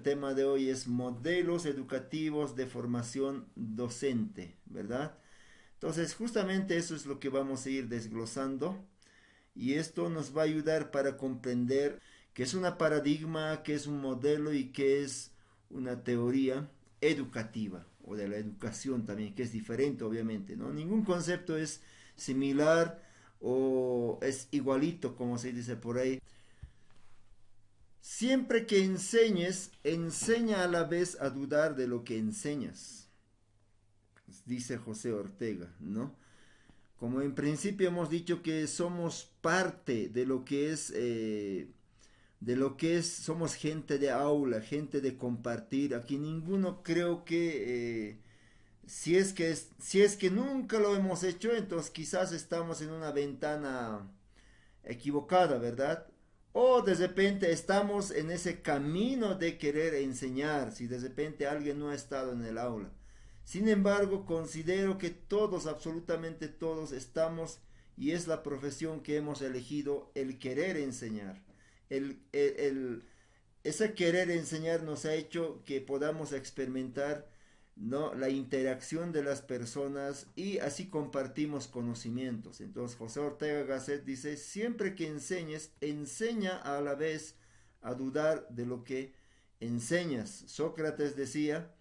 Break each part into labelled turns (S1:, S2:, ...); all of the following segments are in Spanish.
S1: el tema de hoy es modelos educativos de formación docente, ¿verdad? Entonces, justamente eso es lo que vamos a ir desglosando y esto nos va a ayudar para comprender qué es una paradigma, qué es un modelo y qué es una teoría educativa o de la educación también, que es diferente obviamente, ¿no? Ningún concepto es similar o es igualito, como se dice por ahí. Siempre que enseñes, enseña a la vez a dudar de lo que enseñas, dice José Ortega, ¿no? Como en principio hemos dicho que somos parte de lo que es, somos gente de aula, gente de compartir. Aquí ninguno creo que, si es que nunca lo hemos hecho, entonces quizás estamos en una ventana equivocada, ¿verdad? O de repente estamos en ese camino de querer enseñar, si de repente alguien no ha estado en el aula. Sin embargo, considero que todos, absolutamente todos, estamos y es la profesión que hemos elegido el querer enseñar. El, el, el, Ese querer enseñar nos ha hecho que podamos experimentar, ¿no?, la interacción de las personas y así compartimos conocimientos. Entonces José Ortega Gasset dice, siempre que enseñes, enseña a la vez a dudar de lo que enseñas. Sócrates decía,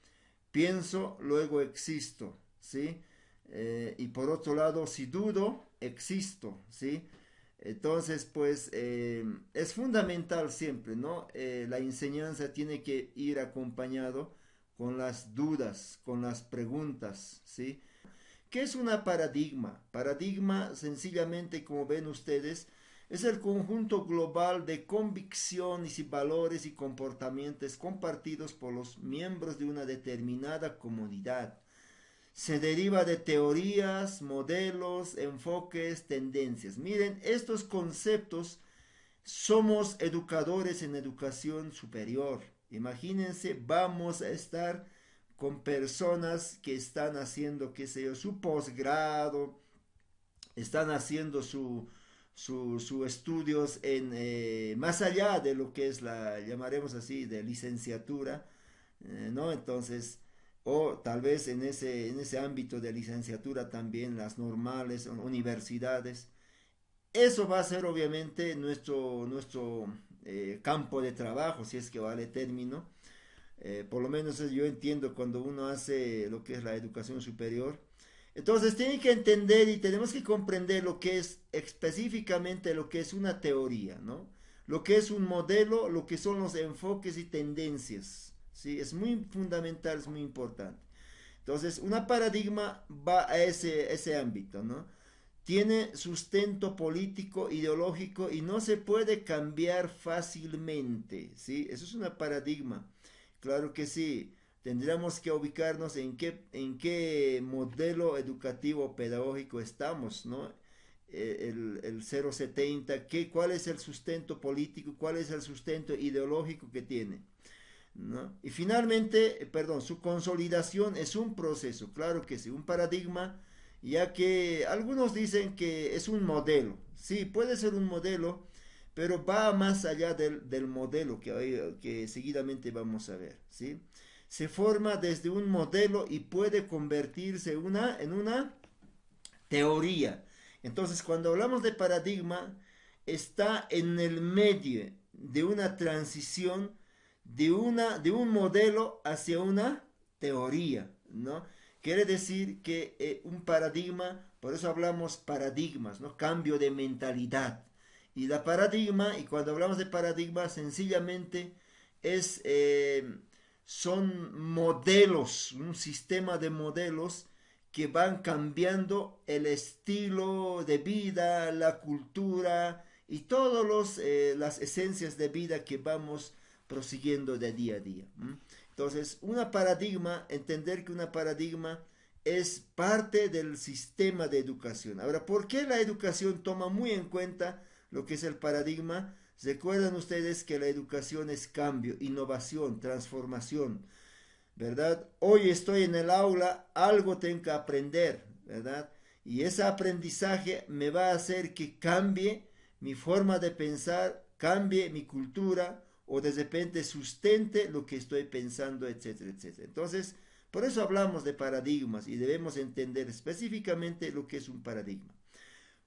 S1: pienso, luego existo, ¿sí? Y por otro lado, si dudo, existo, ¿sí? Entonces, pues es fundamental siempre, ¿no? La enseñanza tiene que ir acompañado con las dudas, con las preguntas, ¿sí? ¿Qué es una paradigma? Paradigma, sencillamente, como ven ustedes, es el conjunto global de convicciones y valores y comportamientos compartidos por los miembros de una determinada comunidad. Se deriva de teorías, modelos, enfoques, tendencias. Miren, estos conceptos somos educadores en educación superior. Imagínense, vamos a estar con personas que están haciendo, qué sé yo, su posgrado, están haciendo su estudios en más allá de lo que es la, llamaremos así, de licenciatura, ¿no? Entonces, o tal vez en ese ámbito de licenciatura también las normales, universidades. Eso va a ser obviamente nuestro campo de trabajo, si es que vale término. Por lo menos yo entiendo cuando uno hace lo que es la educación superior. Entonces tiene que entender y tenemos que comprender lo que es específicamente lo que es una teoría, ¿no? Lo que es un modelo, lo que son los enfoques y tendencias. ¿Sí? Es muy fundamental, es muy importante. Entonces, una paradigma va a ese ámbito, ¿no? Tiene sustento político, ideológico y no se puede cambiar fácilmente, ¿sí? Eso es una paradigma. Claro que sí. Tendríamos que ubicarnos en qué modelo educativo pedagógico estamos, ¿no? El 070, cuál es el sustento político, cuál es el sustento ideológico que tiene, ¿no? Y finalmente, perdón, su consolidación es un proceso, claro que sí, un paradigma, ya que algunos dicen que es un modelo. Sí, puede ser un modelo, pero va más allá del modelo que seguidamente vamos a ver, ¿sí? Se forma desde un modelo y puede convertirse en una teoría. Entonces, cuando hablamos de paradigma, está en el medio de una transición de un modelo hacia una teoría, ¿no? Quiere decir que un paradigma, por eso hablamos paradigmas, ¿no? Cambio de mentalidad. Y la paradigma, y cuando hablamos de paradigma, sencillamente es, son modelos, un sistema de modelos que van cambiando el estilo de vida, la cultura y todas las esencias de vida que vamos prosiguiendo de día a día. Entonces, una paradigma, entender que una paradigma es parte del sistema de educación. Ahora, ¿por qué la educación toma muy en cuenta lo que es el paradigma? Recuerdan ustedes que la educación es cambio, innovación, transformación, ¿verdad? Hoy estoy en el aula, algo tengo que aprender, ¿verdad? Y ese aprendizaje me va a hacer que cambie mi forma de pensar, cambie mi cultura o de repente sustente lo que estoy pensando, etcétera, etcétera. Entonces, por eso hablamos de paradigmas y debemos entender específicamente lo que es un paradigma.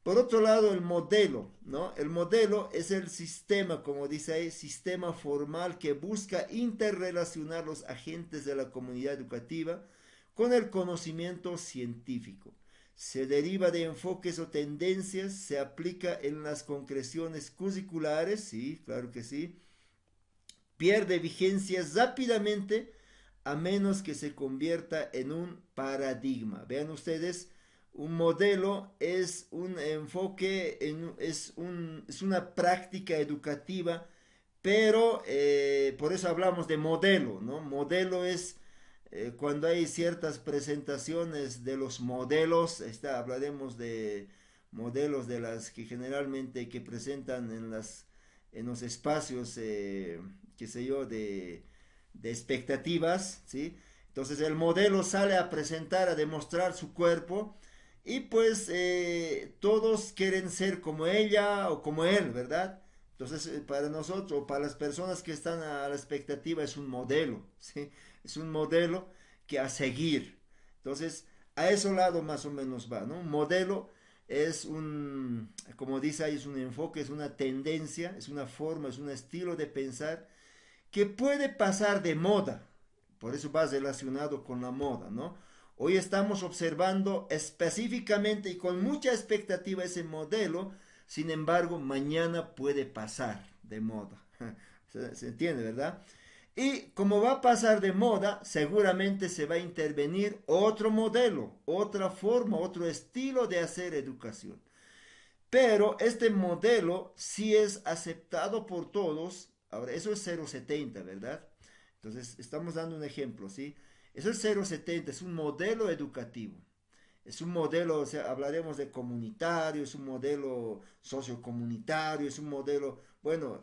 S1: Por otro lado, el modelo, ¿no? El modelo es el sistema, como dice ahí, sistema formal que busca interrelacionar los agentes de la comunidad educativa con el conocimiento científico. Se deriva de enfoques o tendencias, se aplica en las concreciones curriculares, sí, claro que sí, pierde vigencia rápidamente a menos que se convierta en un paradigma. Vean ustedes, un modelo es un enfoque, es una práctica educativa, pero por eso hablamos de modelo, ¿no? Modelo es cuando hay ciertas presentaciones de los modelos, hablaremos de modelos de las que generalmente que presentan en los espacios, qué sé yo, de expectativas, ¿sí? Entonces el modelo sale a presentar, a demostrar su cuerpo y pues todos quieren ser como ella o como él, ¿verdad? Entonces para nosotros o para las personas que están a la expectativa es un modelo, ¿sí? Es un modelo que a seguir. Entonces a ese lado más o menos va, ¿no? Un modelo es un, como dice ahí, es un enfoque, es una tendencia, es una forma, es un estilo de pensar que puede pasar de moda. Por eso va relacionado con la moda, ¿no? Hoy estamos observando específicamente y con mucha expectativa ese modelo, sin embargo, mañana puede pasar de moda. ¿Se entiende, verdad? Y como va a pasar de moda, seguramente se va a intervenir otro modelo, otra forma, otro estilo de hacer educación. Pero este modelo sí es aceptado por todos. Ahora, eso es 0,70, ¿verdad? Entonces, estamos dando un ejemplo, ¿sí? Eso es 0,70, es un modelo educativo. Es un modelo, o sea, hablaremos de comunitario, es un modelo sociocomunitario, es un modelo, bueno,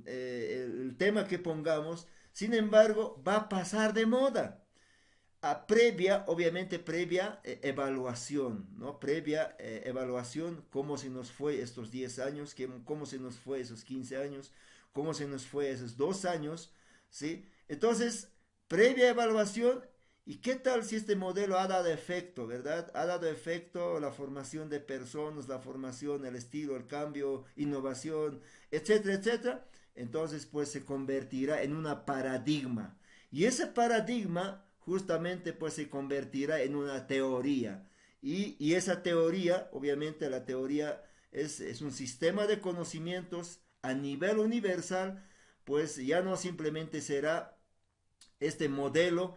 S1: el tema que pongamos, sin embargo, va a pasar de moda previa, obviamente previa evaluación, ¿no? Previa evaluación, cómo se nos fue estos 10 años, cómo se nos fue esos 15 años, cómo se nos fue esos 2 años, ¿sí? Entonces, previa evaluación, ¿y qué tal si este modelo ha dado efecto, verdad? Ha dado efecto la formación de personas, la formación, el estilo, el cambio, innovación, etcétera, etcétera. Entonces, pues se convertirá en una paradigma. Y ese paradigma justamente pues se convertirá en una teoría. Y esa teoría, obviamente la teoría es un sistema de conocimientos a nivel universal, pues ya no simplemente será este modelo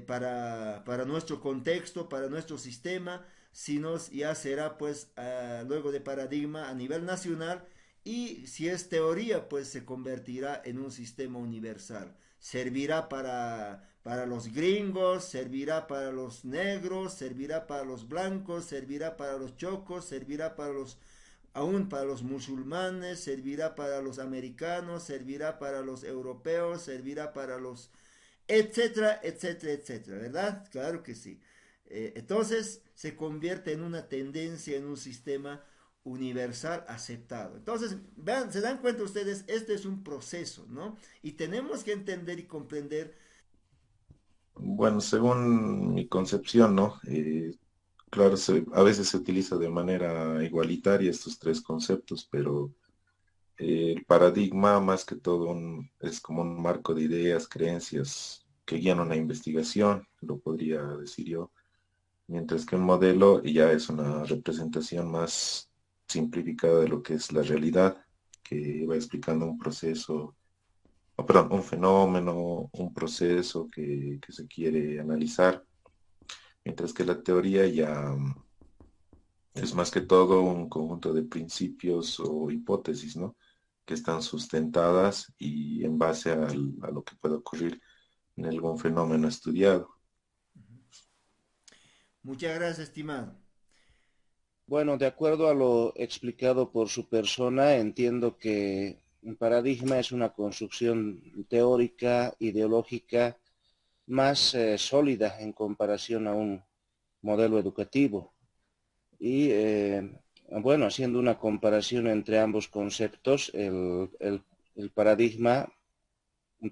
S1: para nuestro contexto, para nuestro sistema, sino ya será pues luego de paradigma a nivel nacional y si es teoría pues se convertirá en un sistema universal. Servirá para los gringos, servirá para los negros, servirá para los blancos, servirá para los chocos, servirá para los aún para los musulmanes, servirá para los americanos, servirá para los europeos, servirá para los etcétera, etcétera, etcétera, ¿verdad? Claro que sí. Entonces se convierte en una tendencia, en un sistema universal aceptado. Entonces, vean, se dan cuenta ustedes, este es un proceso, ¿no? Y tenemos que entender y comprender.
S2: Bueno, según mi concepción, ¿no? Claro, a veces se utiliza de manera igualitaria estos tres conceptos, pero el paradigma más que todo es como un marco de ideas, creencias que guían una investigación, lo podría decir yo, mientras que un modelo ya es una representación más simplificada de lo que es la realidad, que va explicando un proceso, o perdón, un fenómeno, un proceso que se quiere analizar, mientras que la teoría ya es más que todo un conjunto de principios o hipótesis, ¿no? Que están sustentadas y en base a lo que puede ocurrir en algún fenómeno estudiado.
S1: Muchas gracias, estimado.
S3: Bueno, de acuerdo a lo explicado por su persona, entiendo que un paradigma es una construcción teórica, ideológica, más sólida en comparación a un modelo educativo. Y bueno, haciendo una comparación entre ambos conceptos, el paradigma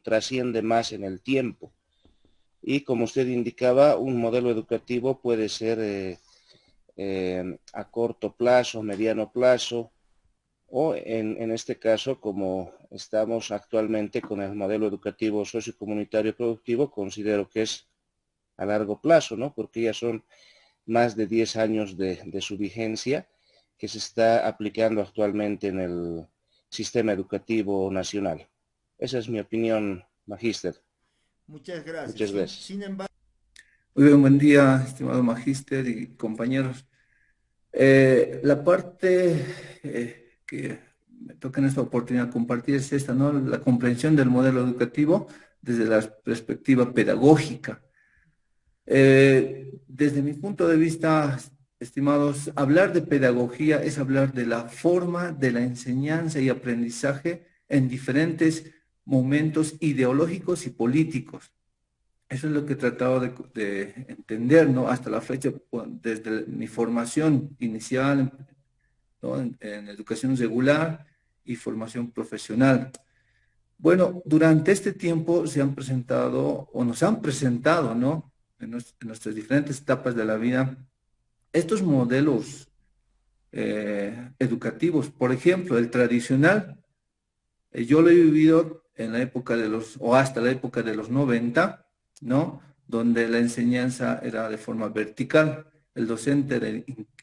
S3: trasciende más en el tiempo. Y como usted indicaba, un modelo educativo puede ser a corto plazo, mediano plazo, o en este caso, como estamos actualmente con el modelo educativo sociocomunitario productivo, considero que es a largo plazo, ¿no? Porque ya son más de 10 años de su vigencia que se está aplicando actualmente en el sistema educativo nacional. Esa es mi opinión, magíster.
S1: Muchas gracias.
S3: Muchas gracias.
S1: Sin embargo,
S4: Muy bien, buen día, estimado magíster y compañeros. La parte que me toca en esta oportunidad compartir es esta, ¿no? La comprensión del modelo educativo desde la perspectiva pedagógica. Desde mi punto de vista, estimados, hablar de pedagogía es hablar de la forma de la enseñanza y aprendizaje en diferentes momentos ideológicos y políticos. Eso es lo que he tratado de entender, ¿no? Hasta la fecha, desde mi formación inicial, ¿no? En educación regular y formación profesional. Bueno, durante este tiempo se han presentado, o nos han presentado, ¿no? En nuestras diferentes etapas de la vida, estos modelos educativos. Por ejemplo, el tradicional, yo lo he vivido en la época de o hasta la época de los 90, ¿no? Donde la enseñanza era de forma vertical. El docente era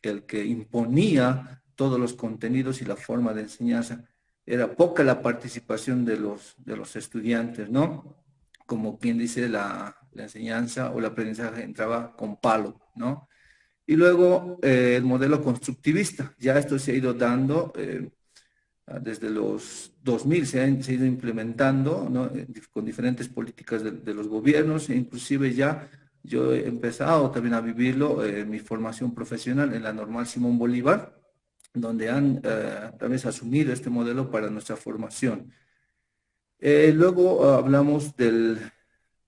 S4: el que imponía todos los contenidos y la forma de enseñanza. Era poca la participación de los estudiantes, ¿no? Como quien dice, la enseñanza o el aprendizaje entraba con palo, ¿no? Y luego el modelo constructivista. Ya esto se ha ido dando desde los 2000 se ha ido implementando, ¿no? Con diferentes políticas de los gobiernos, e inclusive ya yo he empezado también a vivirlo en mi formación profesional en la Normal Simón Bolívar, donde han tal vez asumido este modelo para nuestra formación. Luego hablamos del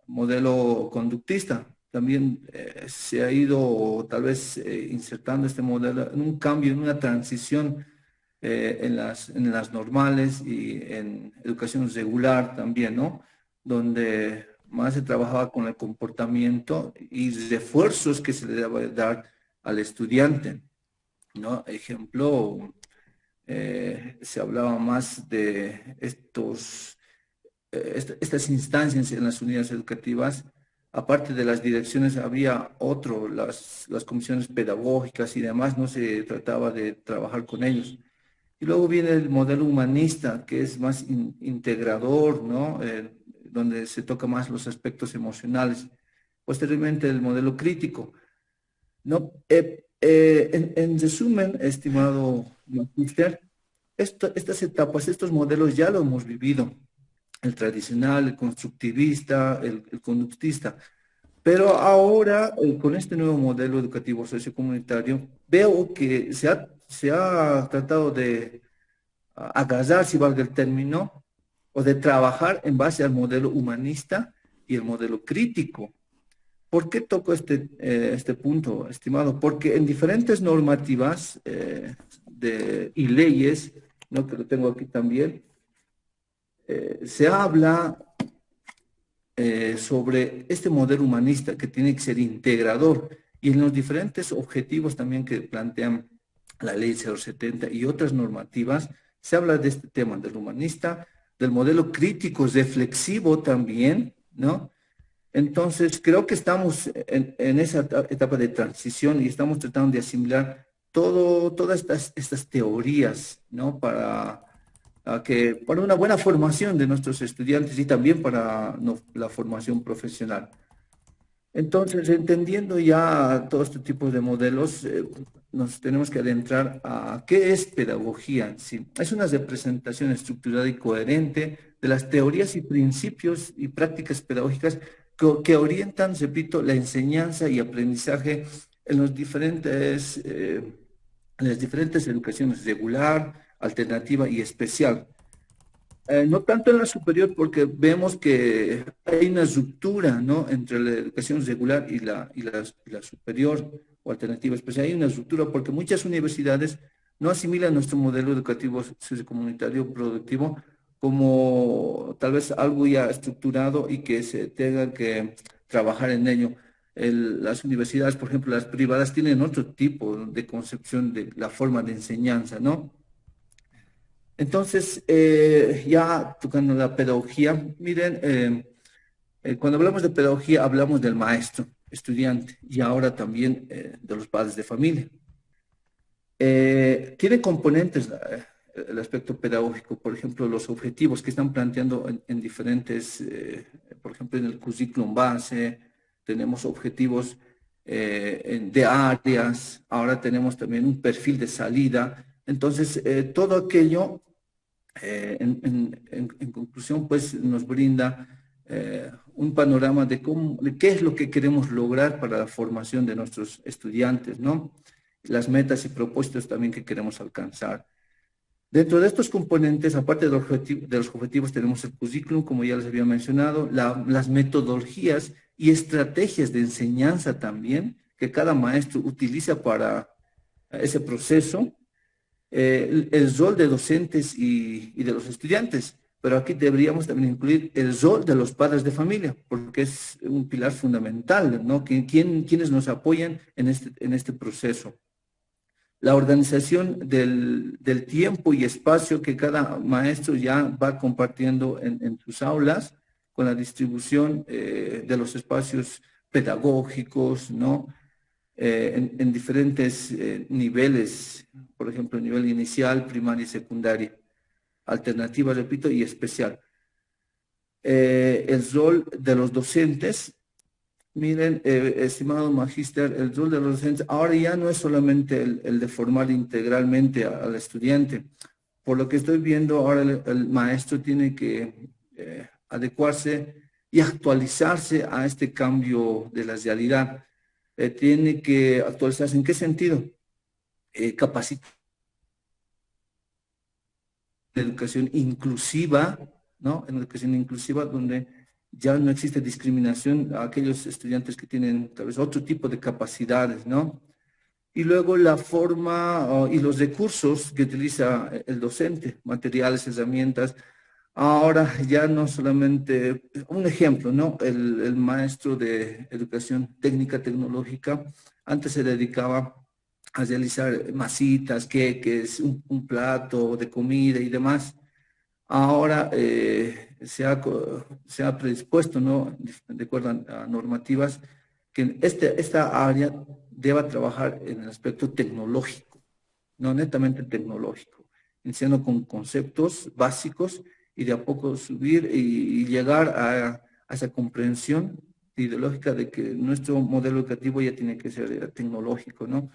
S4: modelo conductista. También se ha ido tal vez insertando este modelo en un cambio, en una transición en las normales y en educación regular también, ¿no? Donde más se trabajaba con el comportamiento y refuerzos que se le debe dar al estudiante, ¿no? Ejemplo, se hablaba más de estas instancias en las unidades educativas. Aparte de las direcciones, había las comisiones pedagógicas y demás, no se trataba de trabajar con ellos. Y luego viene el modelo humanista, que es más integrador, ¿no? Donde se toca más los aspectos emocionales. Posteriormente, el modelo crítico, ¿no? En resumen, estimado magíster, estas etapas, estos modelos ya lo hemos vivido. El tradicional, el constructivista, el conductista. Pero ahora, con este nuevo modelo educativo sociocomunitario, veo que se ha tratado de agarrar, si valga el término, o de trabajar en base al modelo humanista y el modelo crítico. ¿Por qué toco este punto, estimado? Porque en diferentes normativas y leyes, ¿no? Que lo tengo aquí también, se habla sobre este modelo humanista que tiene que ser integrador y en los diferentes objetivos también que plantean la ley 070 y otras normativas, se habla de este tema del humanista, del modelo crítico reflexivo también, ¿no? Entonces, creo que estamos en esa etapa de transición y estamos tratando de asimilar todas estas teorías, ¿no? Para una buena formación de nuestros estudiantes y también para la formación profesional. Entonces, entendiendo ya todo este tipo de modelos, nos tenemos que adentrar a qué es pedagogía en sí. Es una representación estructurada y coherente de las teorías y principios y prácticas pedagógicas que orientan, repito, la enseñanza y aprendizaje en las diferentes educaciones regular, alternativa y especial. No tanto en la superior, porque vemos que hay una ruptura, ¿no? Entre la educación regular y la superior o alternativa especial. Hay una ruptura porque muchas universidades no asimilan nuestro modelo educativo sociocomunitario productivo como tal vez algo ya estructurado y que se tenga que trabajar en ello. Las universidades, por ejemplo, las privadas tienen otro tipo de concepción de la forma de enseñanza, ¿no? Entonces, ya tocando la pedagogía, miren, cuando hablamos de pedagogía hablamos del maestro, estudiante y ahora también de los padres de familia. Tiene componentes el aspecto pedagógico, por ejemplo, los objetivos que están planteando en diferentes, por ejemplo, en el currículum base, tenemos objetivos de áreas, ahora tenemos también un perfil de salida. Entonces, todo aquello, en conclusión, pues nos brinda un panorama de cómo, de qué es lo que queremos lograr para la formación de nuestros estudiantes, ¿no? Las metas y propósitos también que queremos alcanzar. Dentro de estos componentes, aparte de los objetivos, tenemos el currículum, como ya les había mencionado, las metodologías y estrategias de enseñanza también que cada maestro utiliza para ese proceso, el rol de docentes y de los estudiantes. Pero aquí deberíamos también incluir el rol de los padres de familia, porque es un pilar fundamental, ¿no? Quienes nos apoyan en este proceso. La organización del tiempo y espacio que cada maestro ya va compartiendo en sus aulas, con la distribución de los espacios pedagógicos, ¿no? En diferentes niveles, por ejemplo, nivel inicial, primaria y secundaria, alternativa, repito, y especial. El rol de los docentes. Miren, estimado magíster, el rol de los docentes ahora ya no es solamente el de formar integralmente al estudiante. Por lo que estoy viendo, ahora el maestro tiene que adecuarse y actualizarse a este cambio de la realidad. Tiene que actualizarse. ¿En qué sentido? Capacitar en educación inclusiva, ¿no? En educación inclusiva donde ya no existe discriminación a aquellos estudiantes que tienen tal vez otro tipo de capacidades, ¿no? Y luego la forma y los recursos que utiliza el docente, materiales, herramientas. Ahora ya no solamente, un ejemplo, ¿no? El maestro de educación técnica tecnológica antes se dedicaba a realizar masitas, queques, un plato de comida y demás. Ahora se ha predispuesto, ¿no? De acuerdo a normativas, que esta área deba trabajar en el aspecto tecnológico, no netamente tecnológico, iniciando con conceptos básicos y de a poco subir y llegar a esa comprensión ideológica de que nuestro modelo educativo ya tiene que ser tecnológico, ¿no?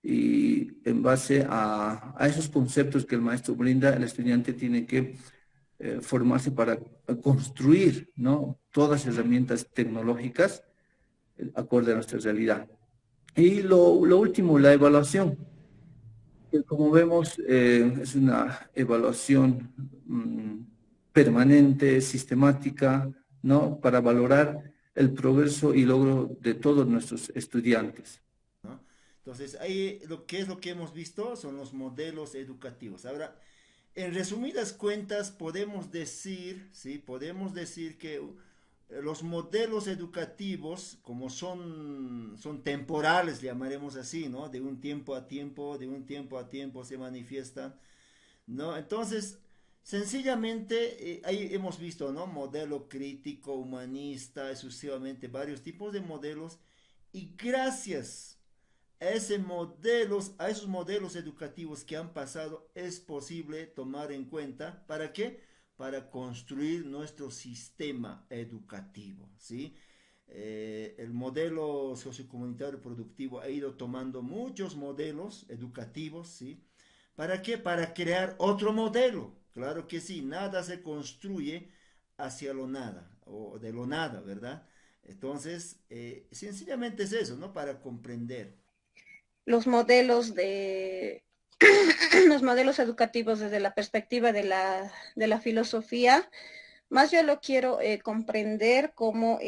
S4: Y en base a esos conceptos que el maestro brinda, el estudiante tiene que formarse para construir, ¿no? Todas las herramientas tecnológicas acorde a nuestra realidad. Y lo último, la evaluación, que como vemos es una evaluación permanente, sistemática, ¿no? Para valorar el progreso y logro de todos nuestros estudiantes.
S1: ¿No? Entonces, ahí es lo que hemos visto son los modelos educativos. Ahora, en resumidas cuentas, podemos decir, ¿sí? Podemos decir que los modelos educativos, como son temporales, llamaremos así, ¿no? De un tiempo a tiempo, de un tiempo a tiempo se manifiestan, ¿no? Entonces, sencillamente, ahí hemos visto, ¿no? Modelo crítico, humanista, sucesivamente, varios tipos de modelos, y gracias a esos modelos educativos que han pasado, es posible tomar en cuenta, ¿para qué? Para construir nuestro sistema educativo, ¿sí? El modelo sociocomunitario productivo ha ido tomando muchos modelos educativos, ¿sí? ¿Para qué? Para crear otro modelo. Claro que sí, nada se construye hacia lo nada, o de lo nada, ¿verdad? Entonces, sencillamente es eso, ¿no? Para comprender.
S5: Los modelos de los modelos educativos desde la perspectiva de la filosofía, más yo lo quiero comprender como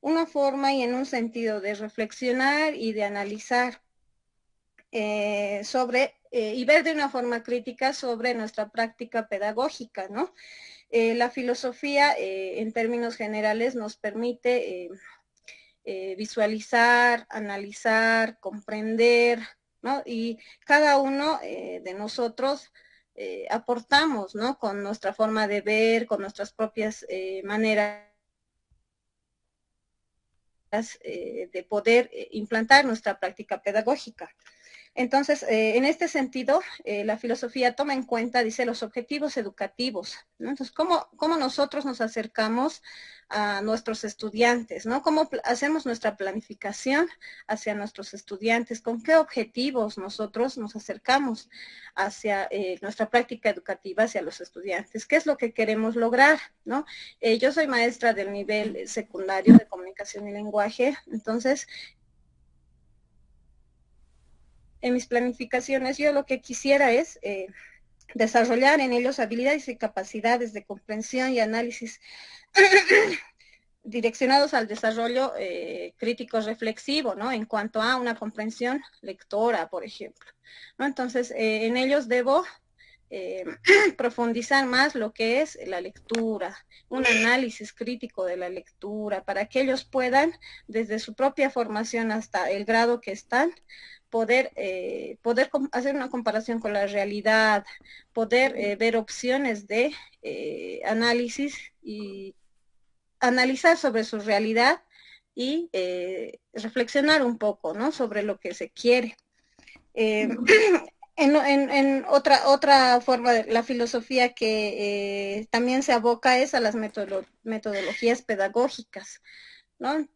S5: una forma y en un sentido de reflexionar y de analizar sobre y ver de una forma crítica sobre nuestra práctica pedagógica, ¿no? La filosofía, en términos generales, nos permite visualizar, analizar, comprender, ¿no? Y cada uno de nosotros aportamos, ¿no? Con nuestra forma de ver, con nuestras propias maneras de poder implantar nuestra práctica pedagógica. Entonces, en este sentido, la filosofía toma en cuenta, dice, los objetivos educativos, ¿no? Entonces, ¿cómo nosotros nos acercamos a nuestros estudiantes, ¿no? ¿Cómo hacemos nuestra planificación hacia nuestros estudiantes? ¿Con qué objetivos nosotros nos acercamos hacia nuestra práctica educativa hacia los estudiantes? ¿Qué es lo que queremos lograr, ¿no? Yo soy maestra del nivel secundario de comunicación y lenguaje, entonces, en mis planificaciones yo lo que quisiera es desarrollar en ellos habilidades y capacidades de comprensión y análisis direccionados al desarrollo crítico reflexivo, ¿no? En cuanto a una comprensión lectora, por ejemplo, ¿no? Entonces, en ellos debo profundizar más lo que es la lectura, un análisis crítico de la lectura, para que ellos puedan, desde su propia formación hasta el grado que están, poder hacer una comparación con la realidad, poder ver opciones de análisis y analizar sobre su realidad y reflexionar un poco, ¿no? Sobre lo que se quiere. En otra forma de la filosofía que también se aboca es a las metodologías pedagógicas, ¿no?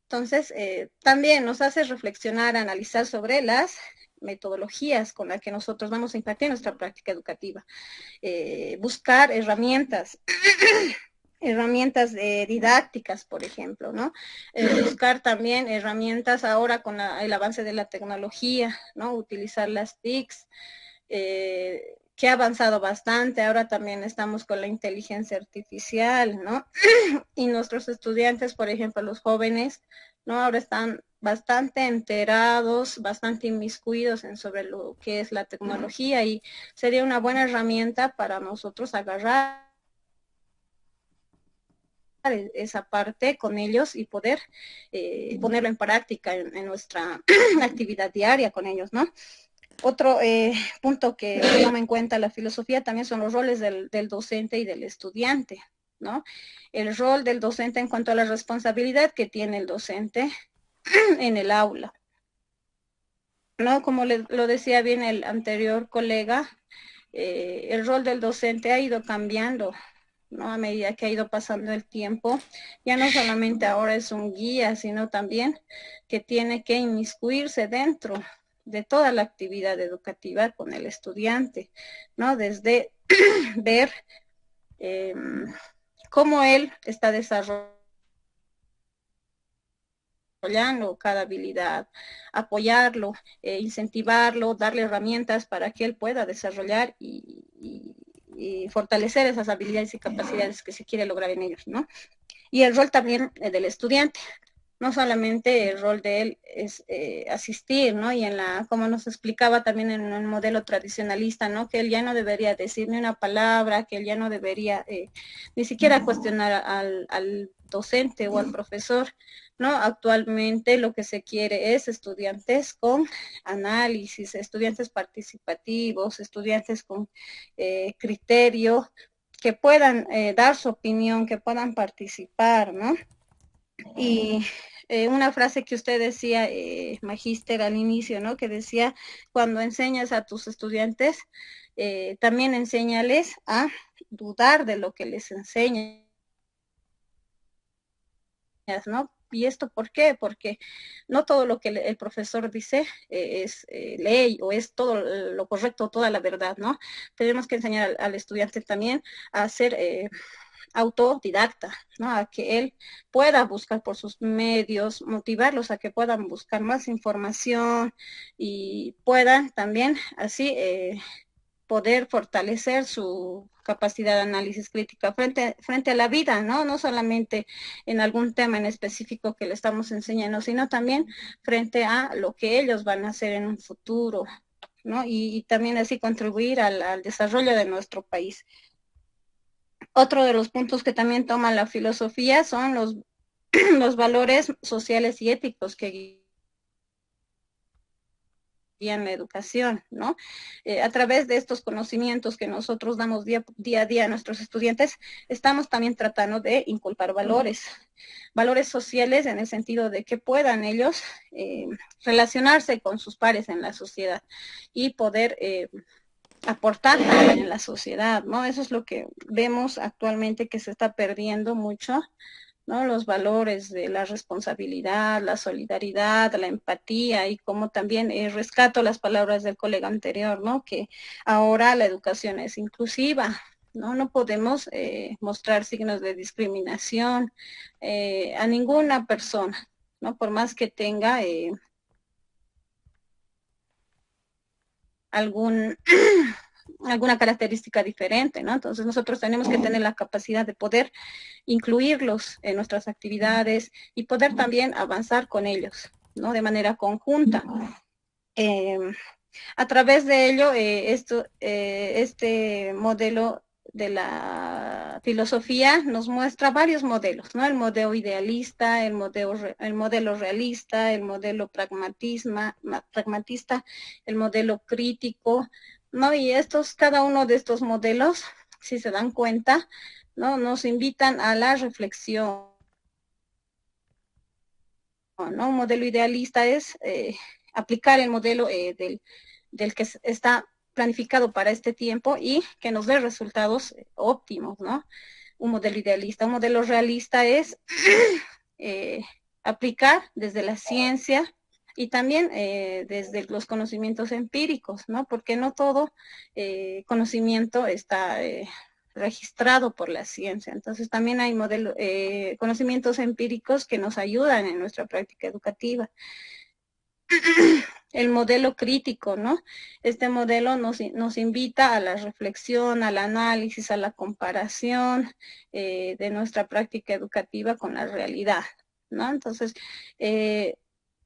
S5: Entonces, también nos hace reflexionar, analizar sobre las metodologías con las que nosotros vamos a impartir nuestra práctica educativa. Buscar herramientas didácticas, por ejemplo, ¿no? Buscar también herramientas ahora con el avance de la tecnología, ¿no? Utilizar las TICs, que ha avanzado bastante, ahora también estamos con la inteligencia artificial, ¿no? Y nuestros estudiantes, por ejemplo, los jóvenes, ¿no? Ahora están bastante enterados, bastante inmiscuidos sobre lo que es la tecnología y sería una buena herramienta para nosotros agarrar esa parte con ellos y poder ponerlo en práctica en nuestra actividad diaria con ellos, ¿no? Otro punto que toma en cuenta la filosofía también son los roles del docente y del estudiante, ¿no? El rol del docente en cuanto a la responsabilidad que tiene el docente en el aula, ¿no? Como lo decía bien el anterior colega, el rol del docente ha ido cambiando, ¿no? A medida que ha ido pasando el tiempo, ya no solamente ahora es un guía, sino también que tiene que inmiscuirse dentro de toda la actividad educativa con el estudiante, ¿no? Desde ver cómo él está desarrollando cada habilidad, apoyarlo, incentivarlo, darle herramientas para que él pueda desarrollar y fortalecer esas habilidades y capacidades que se quiere lograr en ellos, ¿no? Y el rol también del estudiante, no solamente el rol de él es asistir, ¿no? Y como nos explicaba también en el modelo tradicionalista, ¿no? Que él ya no debería decir ni una palabra, que él ya no debería ni siquiera cuestionar al docente o al profesor, ¿no? Actualmente lo que se quiere es estudiantes con análisis, estudiantes participativos, estudiantes con criterio, que puedan dar su opinión, que puedan participar, ¿no? Y una frase que usted decía, magíster, al inicio, ¿no? Que decía, cuando enseñas a tus estudiantes, también enséñales a dudar de lo que les enseñas, ¿no? ¿Y esto por qué? Porque no todo lo que el profesor dice es ley o es todo lo correcto, toda la verdad, ¿no? Tenemos que enseñar al estudiante también a ser autodidacta, ¿no? A que él pueda buscar por sus medios, motivarlos a que puedan buscar más información y puedan también así poder fortalecer su capacidad de análisis crítica frente a la vida, ¿no? No solamente en algún tema en específico que le estamos enseñando, sino también frente a lo que ellos van a hacer en un futuro, ¿no? Y también así contribuir al desarrollo de nuestro país. Otro de los puntos que también toma la filosofía son los valores sociales y éticos que en la educación, ¿no? A través de estos conocimientos que nosotros damos día a día a nuestros estudiantes, estamos también tratando de inculcar valores sociales en el sentido de que puedan ellos relacionarse con sus pares en la sociedad y poder aportar también en la sociedad, ¿no? Eso es lo que vemos actualmente que se está perdiendo mucho, ¿no? Los valores de la responsabilidad, la solidaridad, la empatía y como también rescato las palabras del colega anterior, ¿no? Que ahora la educación es inclusiva, ¿no? No podemos mostrar signos de discriminación a ninguna persona, ¿no? Por más que tenga algún alguna característica diferente, ¿no? Entonces nosotros tenemos que tener la capacidad de poder incluirlos en nuestras actividades y poder también avanzar con ellos, ¿no? De manera conjunta. A través de ello, este modelo de la filosofía nos muestra varios modelos, ¿no? El modelo idealista, el modelo realista, el modelo pragmatista, el modelo crítico, ¿no? Y cada uno de estos modelos, si se dan cuenta, ¿no? Nos invitan a la reflexión, ¿no? Un modelo idealista es aplicar el modelo del que está planificado para este tiempo y que nos dé resultados óptimos, ¿no? Un modelo idealista. Un modelo realista es aplicar desde la ciencia y también desde los conocimientos empíricos, ¿no? Porque no todo conocimiento está registrado por la ciencia. Entonces también hay conocimientos empíricos que nos ayudan en nuestra práctica educativa. El modelo crítico, ¿no? Este modelo nos invita a la reflexión, al análisis, a la comparación de nuestra práctica educativa con la realidad, ¿no? Entonces,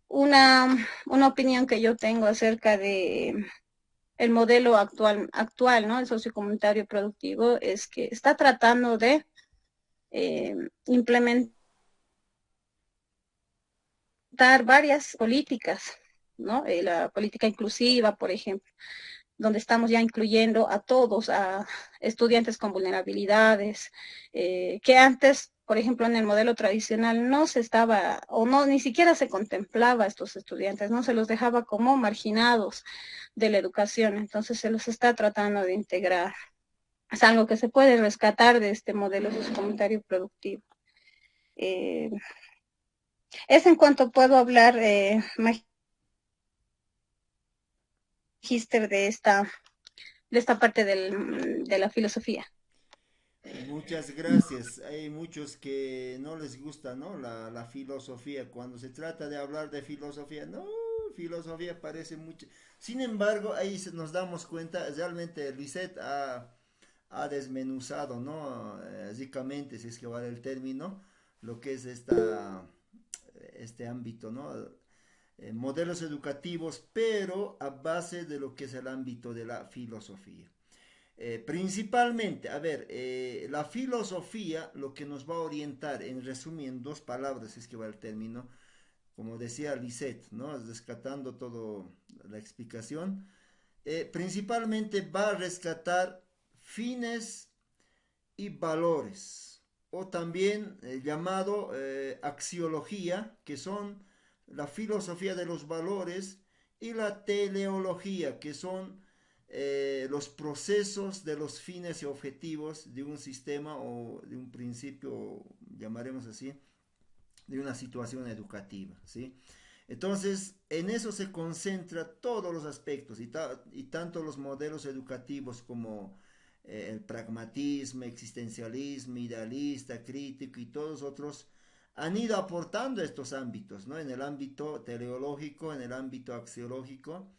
S5: una opinión que yo tengo acerca de el modelo actual, ¿no? El sociocomunitario productivo es que está tratando de implementar varias políticas, ¿no? La política inclusiva, por ejemplo, donde estamos ya incluyendo a todos, a estudiantes con vulnerabilidades, que antes, por ejemplo, en el modelo tradicional no se estaba, o no, ni siquiera se contemplaba a estos estudiantes, no se los dejaba como marginados de la educación, entonces se los está tratando de integrar. Es algo que se puede rescatar de este modelo sociocomunitario productivo. Es en cuanto puedo hablar, magíster, de esta parte de la filosofía.
S1: Muchas gracias. Hay muchos que no les gusta, ¿no? La filosofía. Cuando se trata de hablar de filosofía, no, filosofía parece mucho. Sin embargo, ahí nos damos cuenta, realmente Lisette ha desmenuzado, ¿no? Básicamente, si es que vale el término, lo que es este ámbito, ¿no? Modelos educativos, pero a base de lo que es el ámbito de la filosofía. Principalmente, a ver, la filosofía lo que nos va a orientar, en resumen, en dos palabras, es que va el término, como decía Lisette, ¿no? Rescatando toda la explicación, principalmente va a rescatar fines y valores, o también llamado axiología, que son la filosofía de los valores, y la teleología, que son los procesos de los fines y objetivos de un sistema o de un principio, llamaremos así, de una situación educativa, ¿sí? Entonces, en eso se concentra todos los aspectos y tanto los modelos educativos como el pragmatismo, existencialismo, idealista, crítico y todos otros han ido aportando estos ámbitos, ¿no? En el ámbito teleológico, en el ámbito axiológico,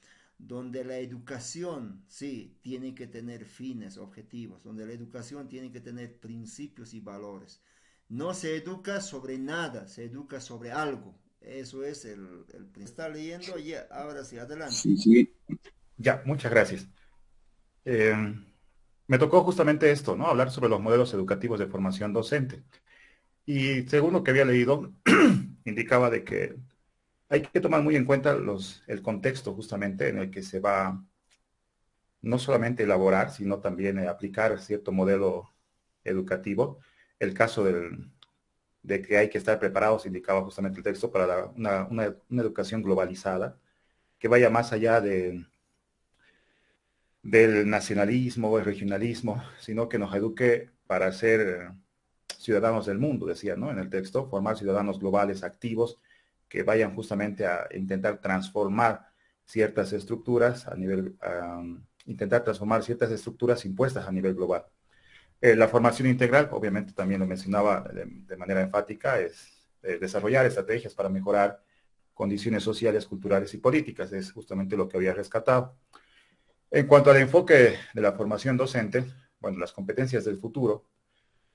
S1: donde la educación, sí, tiene que tener fines, objetivos, donde la educación tiene que tener principios y valores. No se educa sobre nada, se educa sobre algo. Eso es el está leyendo y ahora sí, adelante.
S6: Sí, sí.
S7: Ya, muchas gracias. Eh, Me tocó justamente esto, ¿no? Hablar sobre los modelos educativos de formación docente. Y según lo que había leído, indicaba de que hay que tomar muy en cuenta el contexto justamente en el que se va no solamente elaborar, sino también aplicar cierto modelo educativo. El caso de que hay que estar preparados, indicaba justamente el texto, para una educación globalizada, que vaya más allá del nacionalismo o el regionalismo, sino que nos eduque para ser ciudadanos del mundo, decía, ¿no? En el texto, formar ciudadanos globales activos que vayan justamente a intentar transformar ciertas estructuras a nivel, intentar transformar ciertas estructuras impuestas a nivel global. La formación integral, obviamente también lo mencionaba de manera enfática, es desarrollar estrategias para mejorar condiciones sociales, culturales y políticas, es justamente lo que había rescatado. En cuanto al enfoque de la formación docente, bueno, las competencias del futuro,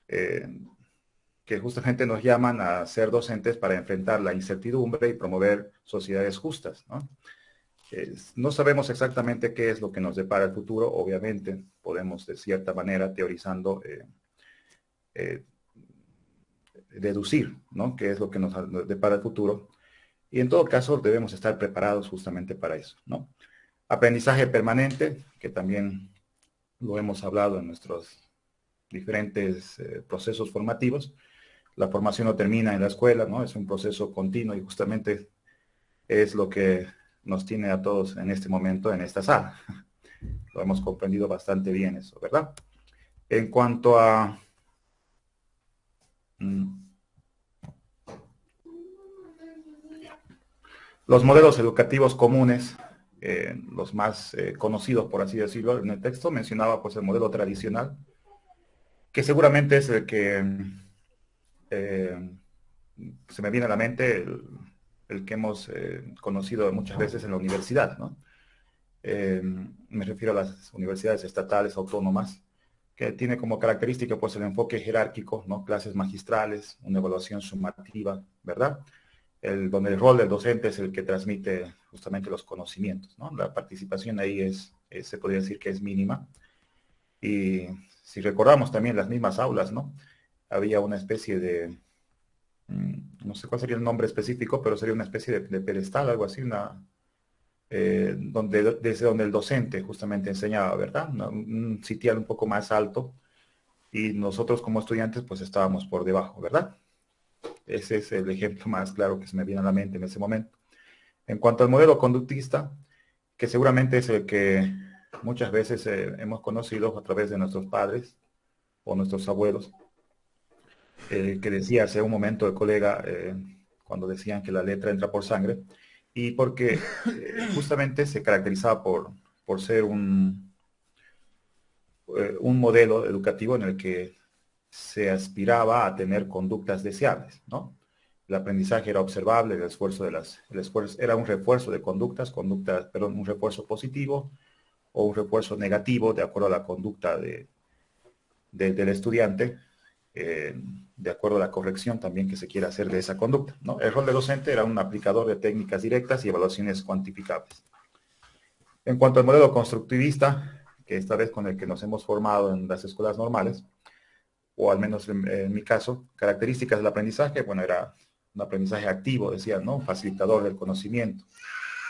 S7: que justamente nos llaman a ser docentes para enfrentar la incertidumbre y promover sociedades justas, ¿no? No sabemos exactamente qué es lo que nos depara el futuro, obviamente podemos de cierta manera, teorizando, deducir, ¿no? Qué es lo que nos depara el futuro, y en todo caso debemos estar preparados justamente para eso, ¿no? Aprendizaje permanente, que también lo hemos hablado en nuestros diferentes procesos formativos. La formación no termina en la escuela, ¿no? Es un proceso continuo y justamente es lo que nos tiene a todos en este momento en esta sala. Lo hemos comprendido bastante bien eso, ¿verdad? En cuanto a los modelos educativos comunes, los más conocidos, por así decirlo, en el texto mencionaba pues el modelo tradicional, que seguramente es el que se me viene a la mente, el que hemos conocido muchas veces en la universidad, ¿no? Me refiero a las universidades estatales autónomas, que tiene como característica pues el enfoque jerárquico, ¿no? Clases magistrales, una evaluación sumativa, ¿verdad? Donde el rol del docente es el que transmite justamente los conocimientos, ¿no? La participación ahí se podría decir que es mínima. Y si recordamos también las mismas aulas, ¿no? Había una especie de, no sé cuál sería el nombre específico, pero sería una especie de pedestal, algo así, desde donde el docente justamente enseñaba, ¿verdad? Un sitial un poco más alto, y nosotros como estudiantes pues estábamos por debajo, ¿verdad? Ese es el ejemplo más claro que se me viene a la mente en ese momento. En cuanto al modelo conductista, que seguramente es el que muchas veces hemos conocido a través de nuestros padres o nuestros abuelos, que decía hace un momento el colega, cuando decían que la letra entra por sangre, y porque justamente se caracterizaba por ser un modelo educativo en el que se aspiraba a tener conductas deseables, ¿no? El aprendizaje era observable, el esfuerzo era un refuerzo de un refuerzo positivo o un refuerzo negativo de acuerdo a la conducta del estudiante, de acuerdo a la corrección también que se quiera hacer de esa conducta, ¿no? El rol de docente era un aplicador de técnicas directas y evaluaciones cuantificables. En cuanto al modelo constructivista, que esta vez con el que nos hemos formado en las escuelas normales, o al menos en mi caso, características del aprendizaje, bueno, era un aprendizaje activo, decía, ¿no? Un facilitador del conocimiento.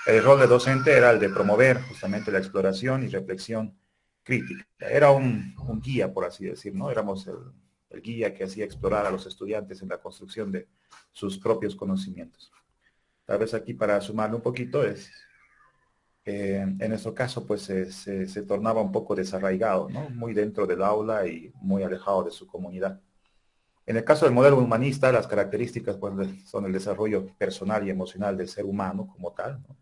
S7: El rol de docente era el de promover justamente la exploración y reflexión crítica. Era un guía, por así decir, ¿no? Éramos el guía que hacía explorar a los estudiantes en la construcción de sus propios conocimientos. Tal vez aquí para sumarle un poquito en nuestro caso, pues se tornaba un poco desarraigado, ¿no? Muy dentro del aula y muy alejado de su comunidad. En el caso del modelo humanista, las características pues, son el desarrollo personal y emocional del ser humano como tal, ¿no?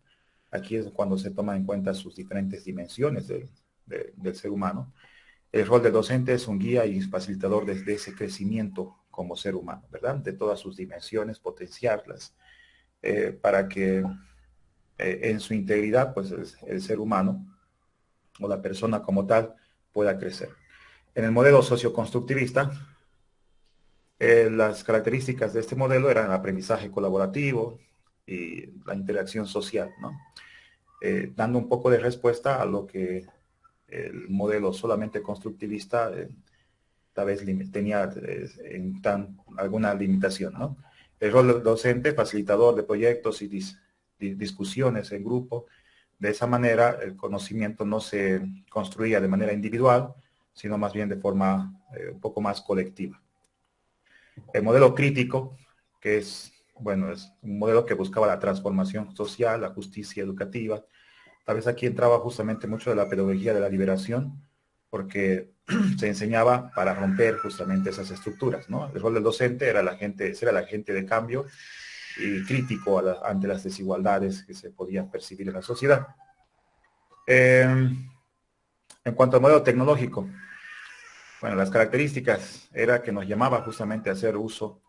S7: Aquí es cuando se toma en cuenta sus diferentes dimensiones del ser humano. El rol del docente es un guía y facilitador de ese crecimiento como ser humano, ¿verdad? De todas sus dimensiones, potenciarlas, para que en su integridad, pues el ser humano o la persona como tal pueda crecer. En el modelo socioconstructivista, las características de este modelo eran el aprendizaje colaborativo y la interacción social, ¿no? Dando un poco de respuesta a lo que el modelo solamente constructivista tal vez tenía alguna limitación, ¿no? El rol del docente, facilitador de proyectos y discusiones en grupo. De esa manera, el conocimiento no se construía de manera individual, sino más bien de forma un poco más colectiva. El modelo crítico, que es, bueno, es un modelo que buscaba la transformación social, la justicia educativa. Tal vez aquí entraba justamente mucho de la pedagogía de la liberación, porque se enseñaba para romper justamente esas estructuras, ¿no? El rol del docente era ser el agente de cambio y crítico ante las desigualdades que se podían percibir en la sociedad. En cuanto al modelo tecnológico, bueno, las características era que nos llamaba justamente a hacer uso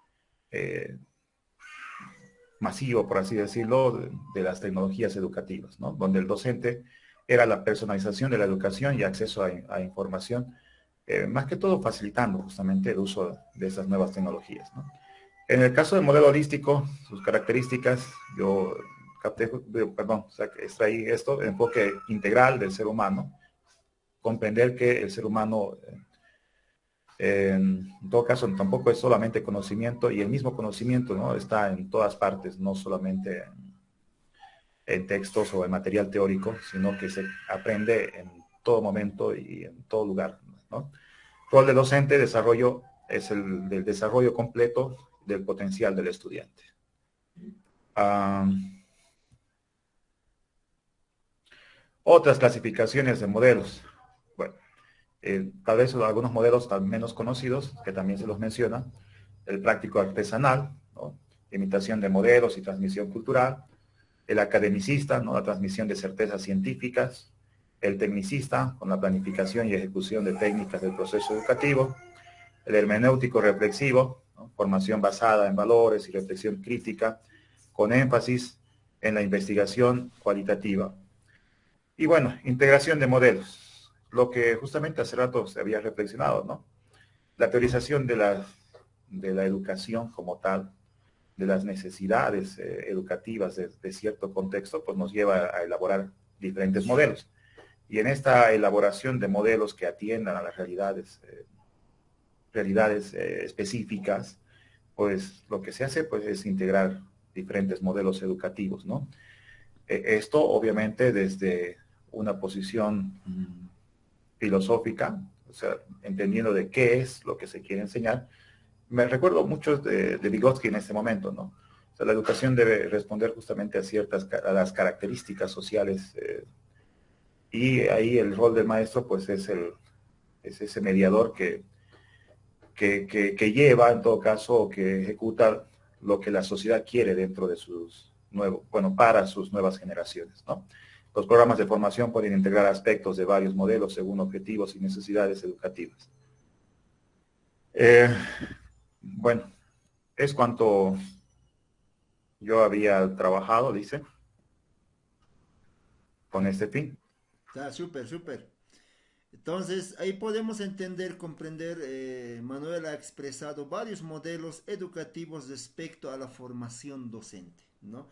S7: masivo, por así decirlo, de las tecnologías educativas, ¿no? Donde el docente era la personalización de la educación y acceso a información, más que todo facilitando justamente el uso de esas nuevas tecnologías, ¿no? En el caso del modelo holístico, sus características, yo extraí esto, el enfoque integral del ser humano, comprender que el ser humano en todo caso, tampoco es solamente conocimiento y el mismo conocimiento, ¿no? Está en todas partes, no solamente en textos o en material teórico, sino que se aprende en todo momento y en todo lugar, ¿no? Rol de docente, desarrollo, es el del desarrollo completo del potencial del estudiante. Otras clasificaciones de modelos. Bueno, tal vez algunos modelos menos conocidos, que también se los menciona, el práctico artesanal, ¿no? Imitación de modelos y transmisión cultural, el academicista, ¿no? La transmisión de certezas científicas, el tecnicista, con la planificación y ejecución de técnicas del proceso educativo, el hermenéutico reflexivo, ¿no? Formación basada en valores y reflexión crítica, con énfasis en la investigación cualitativa. Y bueno, integración de modelos, lo que justamente hace rato se había reflexionado, ¿no? La teorización de la educación como tal, de las necesidades educativas de cierto contexto, pues nos lleva a elaborar diferentes modelos. Y en esta elaboración de modelos que atiendan a las realidades específicas, pues lo que se hace pues, es integrar diferentes modelos educativos, ¿no? Esto obviamente desde una posición filosófica, o sea, entendiendo de qué es lo que se quiere enseñar. Me recuerdo mucho de Vygotsky en este momento, ¿no? O sea, la educación debe responder justamente a las características sociales y ahí el rol del maestro pues es ese mediador que lleva en todo caso o que ejecuta lo que la sociedad quiere dentro de sus para sus nuevas generaciones, ¿no? Los programas de formación pueden integrar aspectos de varios modelos según objetivos y necesidades educativas. Bueno, es cuanto yo había trabajado, dice, con este fin.
S1: Está súper, súper. Entonces, ahí podemos entender, comprender, Manuel ha expresado varios modelos educativos respecto a la formación docente, ¿no?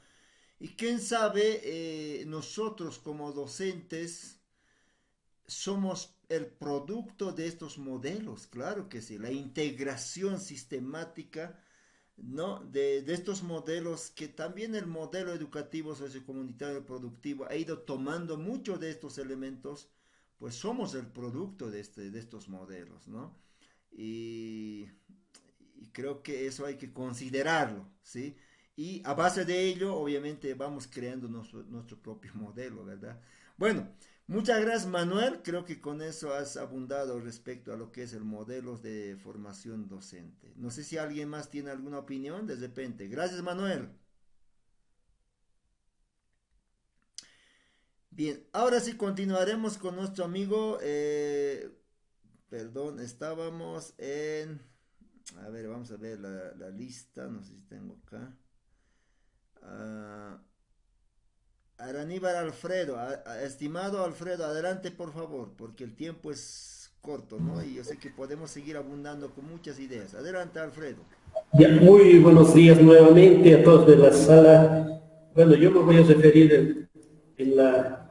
S1: Y quién sabe, nosotros como docentes somos el producto de estos modelos, claro que sí, la integración sistemática, ¿no? De estos modelos que también el modelo educativo sociocomunitario productivo ha ido tomando muchos de estos elementos, pues somos el producto de estos modelos, ¿no? Y, y creo que eso hay que considerarlo, ¿sí? Y a base de ello, obviamente, vamos creando nuestro propio modelo, ¿verdad? Bueno, muchas gracias, Manuel. Creo que con eso has abundado respecto a lo que es el modelo de formación docente. No sé si alguien más tiene alguna opinión de repente. Gracias, Manuel. Bien, ahora sí continuaremos con nuestro amigo. Perdón, estábamos en... A ver, vamos a ver la lista. No sé si tengo acá. Ah, Araníbar Alfredo, estimado Alfredo, adelante por favor, porque el tiempo es corto, ¿no? Y yo sé que podemos seguir abundando con muchas ideas. Adelante, Alfredo.
S6: Ya, muy buenos días nuevamente a todos de la sala. Bueno, yo me voy a referir en la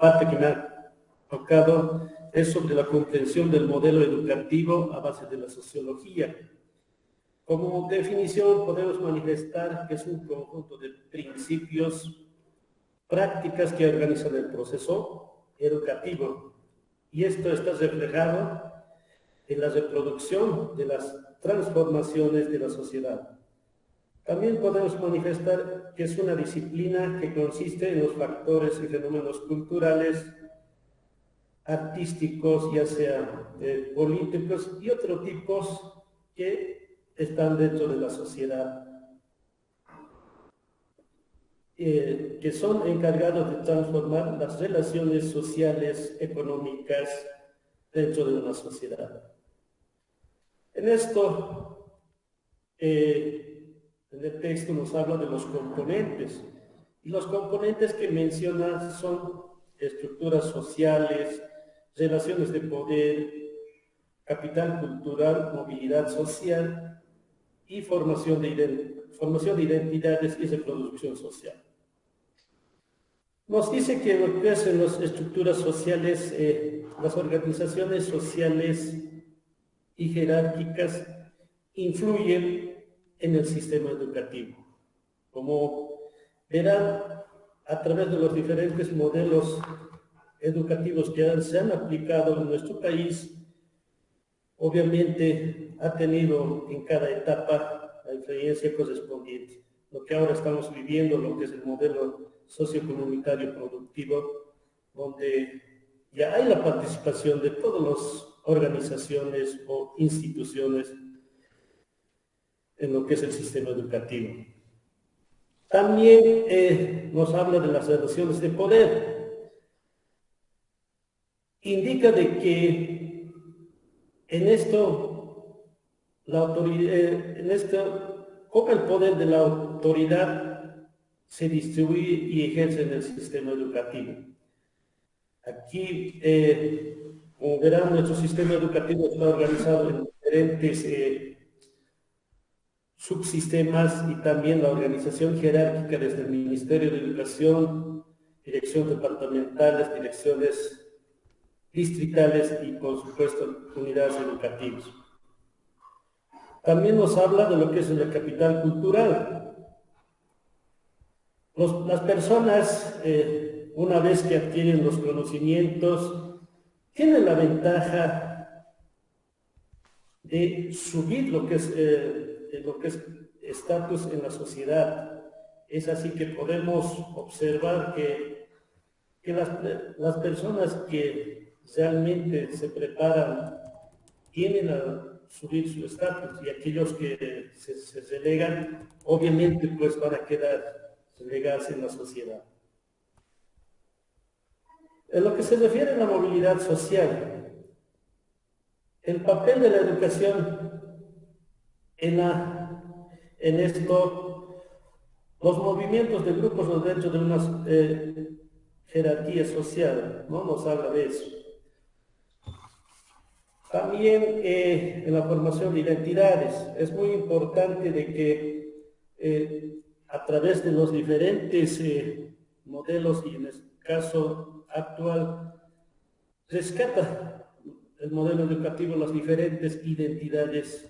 S6: parte que me ha tocado, es sobre la comprensión del modelo educativo a base de la sociología. Como definición podemos manifestar que es un conjunto de principios, prácticas que organizan el proceso educativo. Y esto está reflejado en la reproducción de las transformaciones de la sociedad. También podemos manifestar que es una disciplina que consiste en los factores y fenómenos culturales, artísticos, ya sea políticos y otros tipos que están dentro de la sociedad, que son encargados de transformar las relaciones sociales, económicas dentro de una sociedad. En esto, en el texto nos habla de los componentes, y los componentes que menciona son estructuras sociales, relaciones de poder, capital cultural, movilidad social y formación de identidades y reproducción social. Nos dice que lo que hacen las estructuras sociales, las organizaciones sociales y jerárquicas influyen en el sistema educativo. Como verán, a través de los diferentes modelos educativos que se han aplicado en nuestro país, obviamente ha tenido en cada etapa la influencia correspondiente. Lo que ahora estamos viviendo, lo que es el modelo sociocomunitario productivo, donde ya hay la participación de todas las organizaciones o instituciones en lo que es el sistema educativo. También nos habla de las relaciones de poder. Indica de que en esto, cómo el poder de la autoridad se distribuye y ejerce en el sistema educativo. Aquí, como verán, nuestro sistema educativo está organizado en diferentes subsistemas y también la organización jerárquica desde el Ministerio de Educación, direcciones departamentales, direcciones distritales y, por supuesto, unidades educativas. También nos habla de lo que es el capital cultural. Las personas, una vez que adquieren los conocimientos, tienen la ventaja de subir lo que es estatus en la sociedad. Es así que podemos observar que las personas que realmente se preparan tienen a subir su estatus, y aquellos que se relegan, obviamente pues van a quedar relegados en la sociedad. En lo que se refiere a la movilidad social, el papel de la educación en esto, los movimientos de grupos dentro de una jerarquía social, ¿no? Nos habla de eso. También en la formación de identidades, es muy importante de que a través de los diferentes modelos, y en el caso actual, rescata el modelo educativo las diferentes identidades.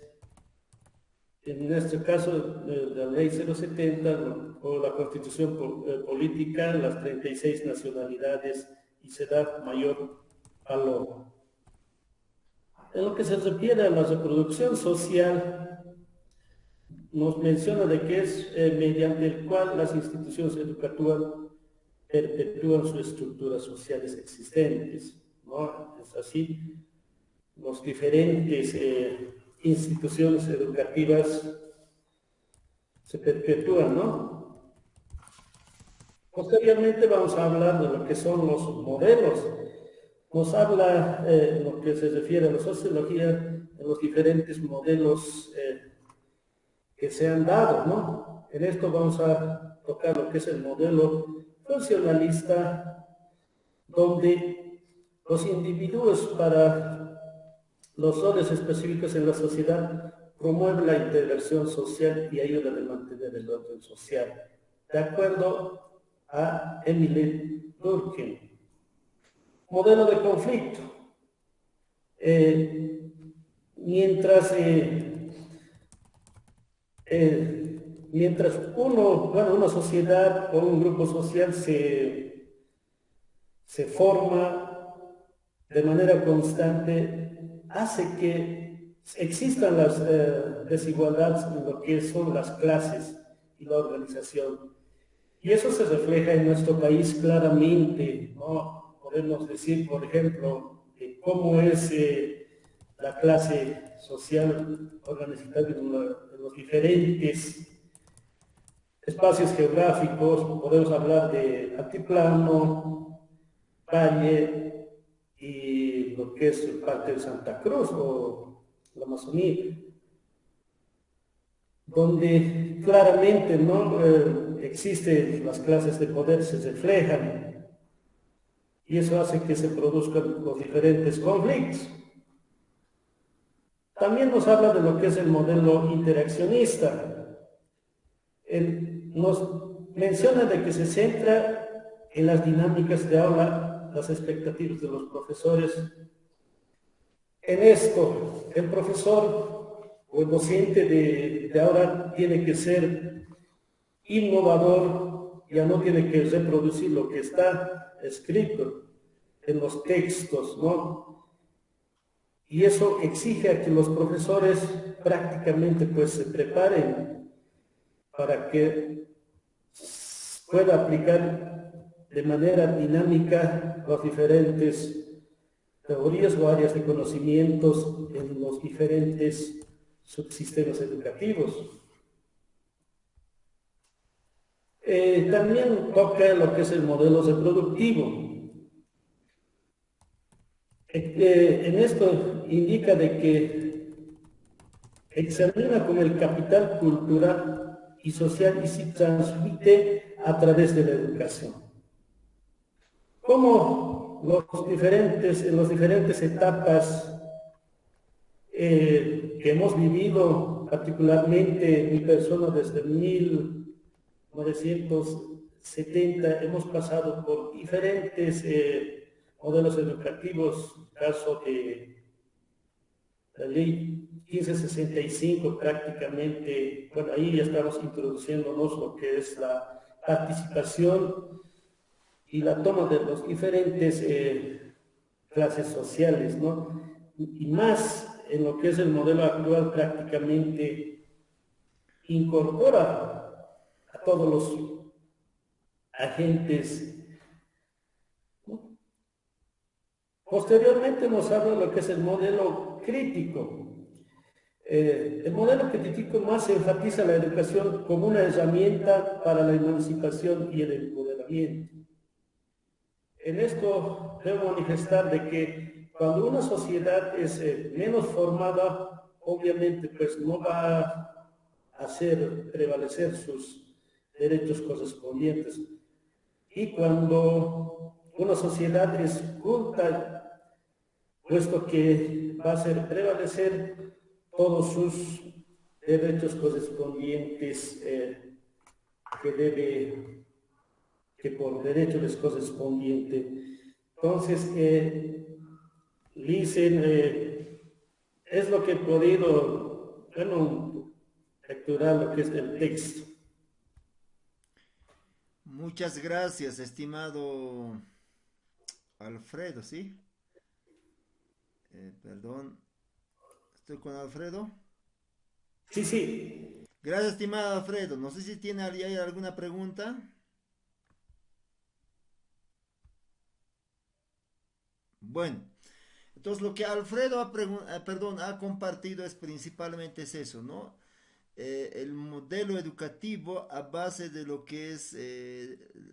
S6: En este caso, la ley 070 o la constitución política, las 36 nacionalidades, y se da mayor valor. En lo que se refiere a la reproducción social, nos menciona de que es mediante el cual las instituciones educativas perpetúan sus estructuras sociales existentes, ¿no? Es así, los diferentes instituciones educativas se perpetúan, ¿no? Posteriormente vamos a hablar de lo que son los modelos. Nos habla, lo que se refiere a la sociología, de los diferentes modelos que se han dado, ¿no? En esto vamos a tocar lo que es el modelo funcionalista, donde los individuos para los roles específicos en la sociedad promueven la integración social y ayudan a mantener el orden social, de acuerdo a Emile Durkheim. Modelo de conflicto. Mientras una sociedad o un grupo social se forma de manera constante, hace que existan las desigualdades en lo que son las clases y la organización. Y eso se refleja en nuestro país claramente, ¿no? Podemos decir, por ejemplo, cómo es la clase social organizada en los diferentes espacios geográficos. Podemos hablar de altiplano, valle y lo que es parte de Santa Cruz o la Amazonía, donde claramente no existen las clases de poder, se reflejan, y eso hace que se produzcan los diferentes conflictos. También nos habla de lo que es el modelo interaccionista. Nos menciona de que se centra en las dinámicas de aula, las expectativas de los profesores. En esto, el profesor o el docente de ahora tiene que ser innovador, ya no tiene que reproducir lo que está escrito en los textos, ¿no? Y eso exige a que los profesores prácticamente pues se preparen para que pueda aplicar de manera dinámica las diferentes teorías o áreas de conocimientos en los diferentes subsistemas educativos. También toca lo que es el modelo reproductivo. En esto indica de que examina con el capital cultural y social y se transmite a través de la educación. Cómo en las diferentes etapas que hemos vivido, particularmente mi persona desde 1970, hemos pasado por diferentes modelos educativos, caso de la ley 1565 prácticamente, bueno, ahí ya estamos introduciéndonos lo que es la participación y la toma de los diferentes clases sociales, ¿no? Y más en lo que es el modelo actual prácticamente incorpora a todos los agentes. Posteriormente nos habla de lo que es el modelo crítico. El modelo crítico más enfatiza la educación como una herramienta para la emancipación y el empoderamiento. En esto debo manifestar de que cuando una sociedad es menos formada, obviamente pues no va a hacer prevalecer sus derechos correspondientes. Y cuando una sociedad es culta, puesto que va a hacer prevalecer todos sus derechos correspondientes que por derecho les correspondiente. Entonces, dicen, es lo que he podido, bueno, lecturar lo que es el texto.
S1: Muchas gracias, estimado Alfredo, ¿sí? Perdón, ¿estoy con Alfredo?
S6: Sí, sí.
S1: Gracias, estimado Alfredo. No sé si tiene hay alguna pregunta. Bueno, entonces lo que Alfredo ha compartido es principalmente es eso, ¿no? El modelo educativo a base de lo que es,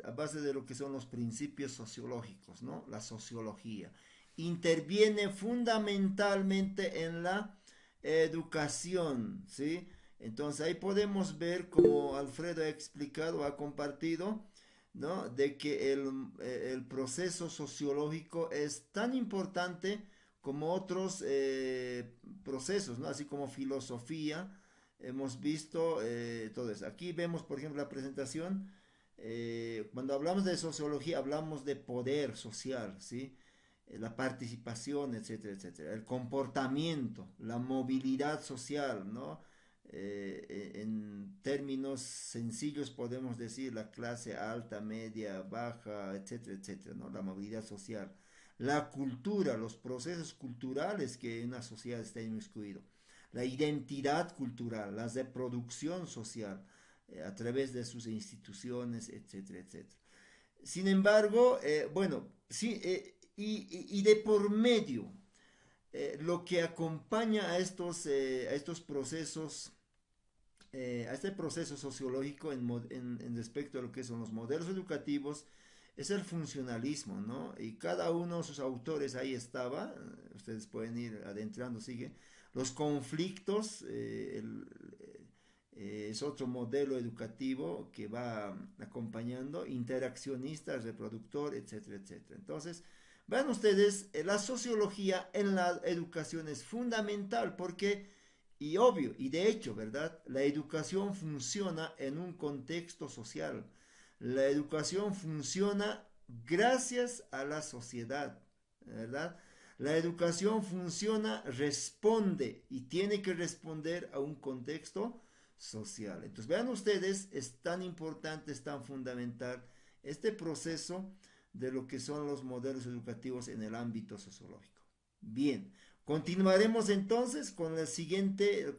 S1: a base de lo que son los principios sociológicos, ¿no? La sociología interviene fundamentalmente en la educación, ¿sí? Entonces ahí podemos ver, como Alfredo ha explicado, ha compartido, ¿no? De que el proceso sociológico es tan importante como otros procesos, ¿no? Así como filosofía, hemos visto todo eso. Aquí vemos, por ejemplo, la presentación, cuando hablamos de sociología, hablamos de poder social, ¿sí? La participación, etcétera, etcétera. El comportamiento, la movilidad social, ¿no? En términos sencillos podemos decir la clase alta, media, baja, etcétera, etcétera, ¿no? La movilidad social. La cultura, los procesos culturales que una sociedad está inmiscuido. La identidad cultural, la reproducción social a través de sus instituciones, etcétera, etcétera. Sin embargo, bueno, sí, y de por medio, lo que acompaña a estos procesos, a este proceso sociológico en respecto a lo que son los modelos educativos, es el funcionalismo, ¿no? Y cada uno de sus autores ahí estaba, ustedes pueden ir adentrando, sigue, los conflictos, es otro modelo educativo que va acompañando, interaccionista, reproductor, etcétera, etcétera. Entonces, vean ustedes, la sociología en la educación es fundamental porque, y obvio, y de hecho, ¿verdad? La educación funciona en un contexto social. La educación funciona gracias a la sociedad, ¿verdad? La educación funciona, responde y tiene que responder a un contexto social. Entonces, vean ustedes, es tan importante, es tan fundamental este proceso de lo que son los modelos educativos en el ámbito sociológico. Bien, continuaremos entonces con la siguiente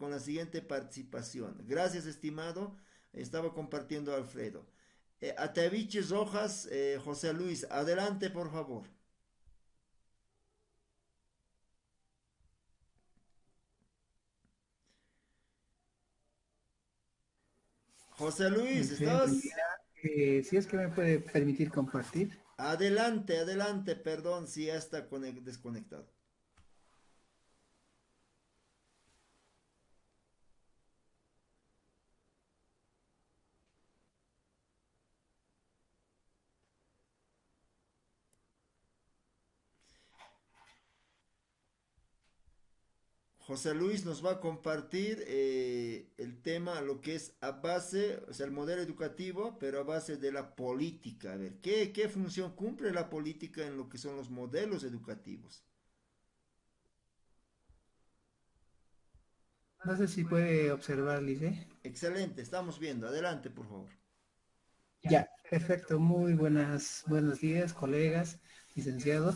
S1: participación. Gracias, estimado. Estaba compartiendo Alfredo. Ataviches Rojas, José Luis, adelante, por favor. José Luis,
S8: Excelente.
S1: ¿estás?
S8: Mira, si es que me puede permitir compartir.
S1: Adelante, adelante, perdón si ya está desconectado. José Luis nos va a compartir el tema, lo que es a base, o sea, el modelo educativo, pero a base de la política. A ver, ¿qué función cumple la política en lo que son los modelos educativos?
S8: No sé si puede observar, Lice.
S1: Excelente, estamos viendo. Adelante, por favor.
S8: Ya, perfecto. Muy buenos días, colegas, licenciados.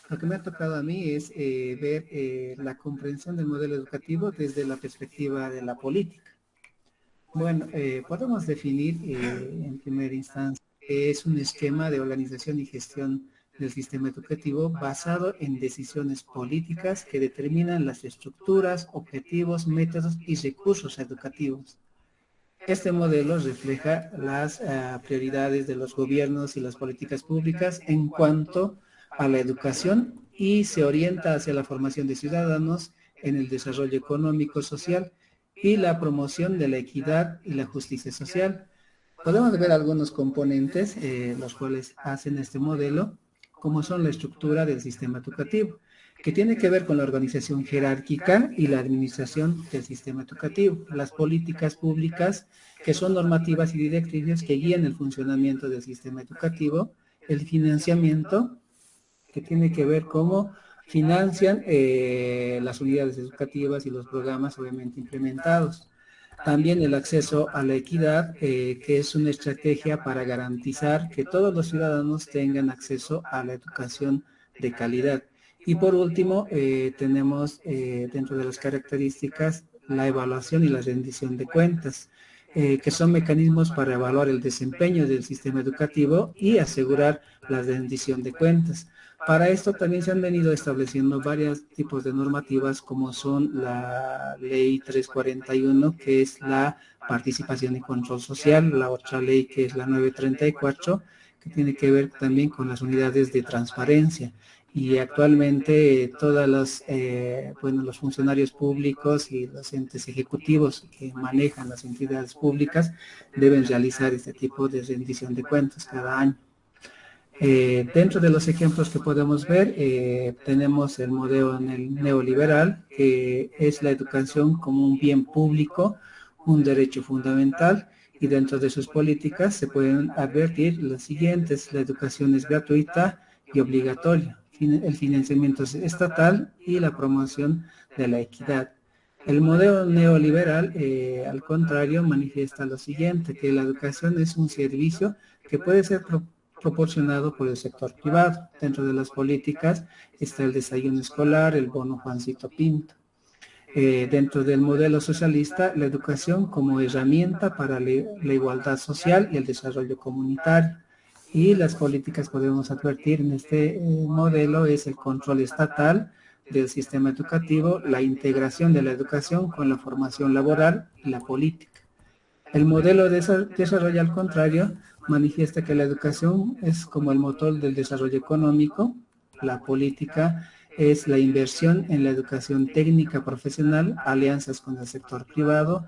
S8: Lo que me ha tocado a mí es ver la comprensión del modelo educativo desde la perspectiva de la política. Bueno, podemos definir en primera instancia que es un esquema de organización y gestión del sistema educativo basado en decisiones políticas que determinan las estructuras, objetivos, métodos y recursos educativos. Este modelo refleja las prioridades de los gobiernos y las políticas públicas en cuanto a la educación y se orienta hacia la formación de ciudadanos en el desarrollo económico, social y la promoción de la equidad y la justicia social. Podemos ver algunos componentes los cuales hacen este modelo, como son la estructura del sistema educativo, que tiene que ver con la organización jerárquica y la administración del sistema educativo, las políticas públicas, que son normativas y directrices que guían el funcionamiento del sistema educativo, el financiamiento, que tiene que ver cómo financian las unidades educativas y los programas obviamente implementados. También el acceso a la equidad, que es una estrategia para garantizar que todos los ciudadanos tengan acceso a la educación de calidad. Y por último, tenemos dentro de las características la evaluación y la rendición de cuentas, que son mecanismos para evaluar el desempeño del sistema educativo y asegurar la rendición de cuentas. Para esto también se han venido estableciendo varios tipos de normativas, como son la ley 341, que es la participación y control social, la otra ley que es la 934, que tiene que ver también con las unidades de transparencia, y actualmente todas las, bueno, los funcionarios públicos y los entes ejecutivos que manejan las entidades públicas deben realizar este tipo de rendición de cuentas cada año. Dentro de los ejemplos que podemos ver, tenemos el modelo neoliberal, que es la educación como un bien público, un derecho fundamental, y dentro de sus políticas se pueden advertir las siguientes: la educación es gratuita y obligatoria, el financiamiento es estatal y la promoción de la equidad. El modelo neoliberal, al contrario, manifiesta lo siguiente, que la educación es un servicio que puede ser proporcionado por el sector privado. Dentro de las políticas está el desayuno escolar, el bono Juancito Pinto. Dentro del modelo socialista, la educación como herramienta para la igualdad social y el desarrollo comunitario. Y las políticas, podemos advertir, en este modelo es el control estatal del sistema educativo, la integración de la educación con la formación laboral y la política. El modelo de desarrollo, al contrario, manifiesta que la educación es como el motor del desarrollo económico, la política es la inversión en la educación técnica profesional, alianzas con el sector privado,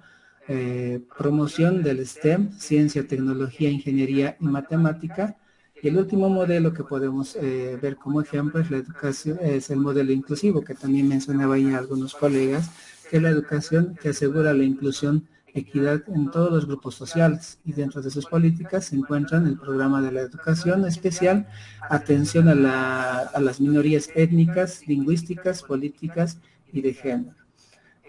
S8: promoción del STEM, ciencia, tecnología, ingeniería y matemática. Y el último modelo que podemos ver como ejemplo es la educación, es el modelo inclusivo, que también mencionaba ya algunos colegas, que es la educación que asegura la inclusión, equidad en todos los grupos sociales, y dentro de sus políticas se encuentran el programa de la educación especial, atención a las minorías étnicas, lingüísticas, políticas y de género.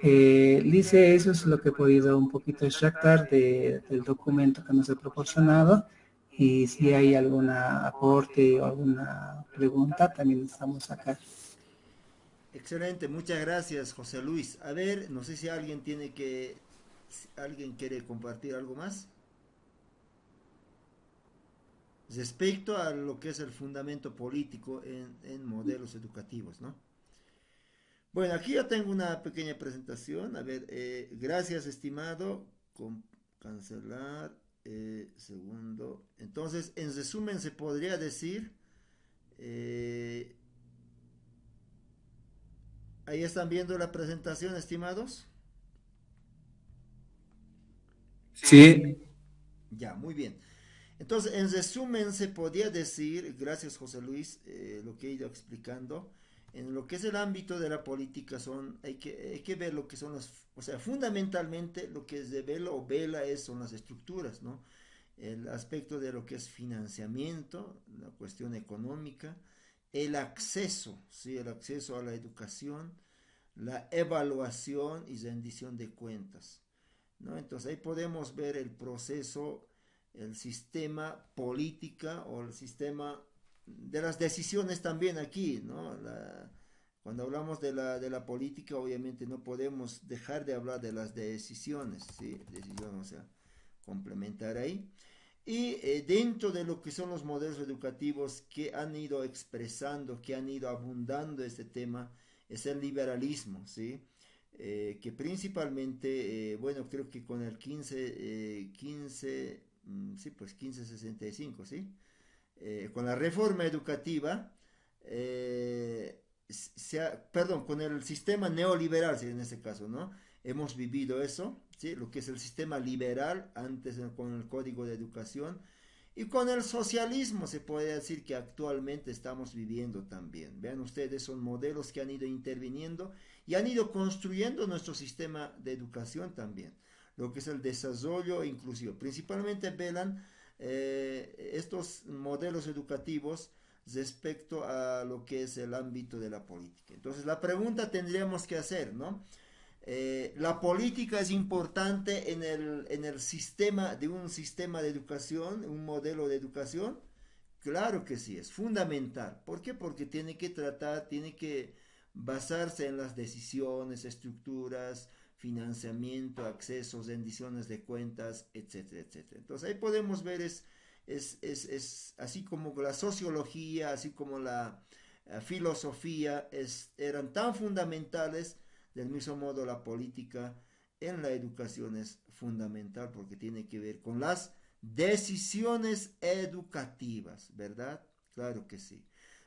S8: Lice, eso es lo que he podido un poquito extractar del documento que nos ha proporcionado, y si hay algún aporte o alguna pregunta, también estamos acá.
S1: Excelente, muchas gracias, José Luis. A ver, no sé si alguien si alguien quiere compartir algo más respecto a lo que es el fundamento político en modelos educativos, ¿no? Bueno, aquí ya tengo una pequeña presentación. A ver, gracias, estimado. Cancelar. Segundo. Entonces, en resumen, se podría decir, eh, ahí están viendo la presentación, estimados.
S4: Sí,
S1: Ya, muy bien. Entonces, en resumen, se podría decir, gracias José Luis, lo que he ido explicando, en lo que es el ámbito de la política hay que ver lo que son o sea, fundamentalmente lo que es de vela o vela son las estructuras, ¿no? El aspecto de lo que es financiamiento, la cuestión económica, el acceso, ¿sí? El acceso a la educación, la evaluación y rendición de cuentas, ¿no? Entonces ahí podemos ver el proceso, el sistema política o el sistema de las decisiones también aquí, ¿no? Cuando hablamos de la política, obviamente no podemos dejar de hablar de las decisiones, ¿sí? Decisiones, o sea, complementar ahí. Y dentro de lo que son los modelos educativos que han ido expresando, que han ido abundando este tema, es el liberalismo, ¿sí? Que principalmente, bueno, creo que con el 15, sí, pues 1565, ¿sí? Con la reforma educativa, perdón, con el sistema neoliberal, ¿sí? En este caso, ¿no? Hemos vivido eso, ¿sí? Lo que es el sistema liberal, antes con el Código de Educación, y con el socialismo se puede decir que actualmente estamos viviendo también. Vean ustedes, son modelos que han ido interviniendo y han ido construyendo nuestro sistema de educación también. Lo que es el desarrollo inclusivo. Principalmente velan estos modelos educativos respecto a lo que es el ámbito de la política. Entonces la pregunta tendríamos que hacer, ¿no? La política es importante en el sistema de un sistema de educación, un modelo de educación. Claro que sí, es fundamental. ¿Por qué? Porque tiene que basarse en las decisiones, estructuras, financiamiento, accesos, rendiciones de cuentas, etcétera, etcétera. Entonces ahí podemos ver es así como la sociología, así como la filosofía eran tan fundamentales. Del mismo modo, la política en la educación es fundamental porque tiene que ver con las decisiones educativas, ¿verdad? Claro que sí.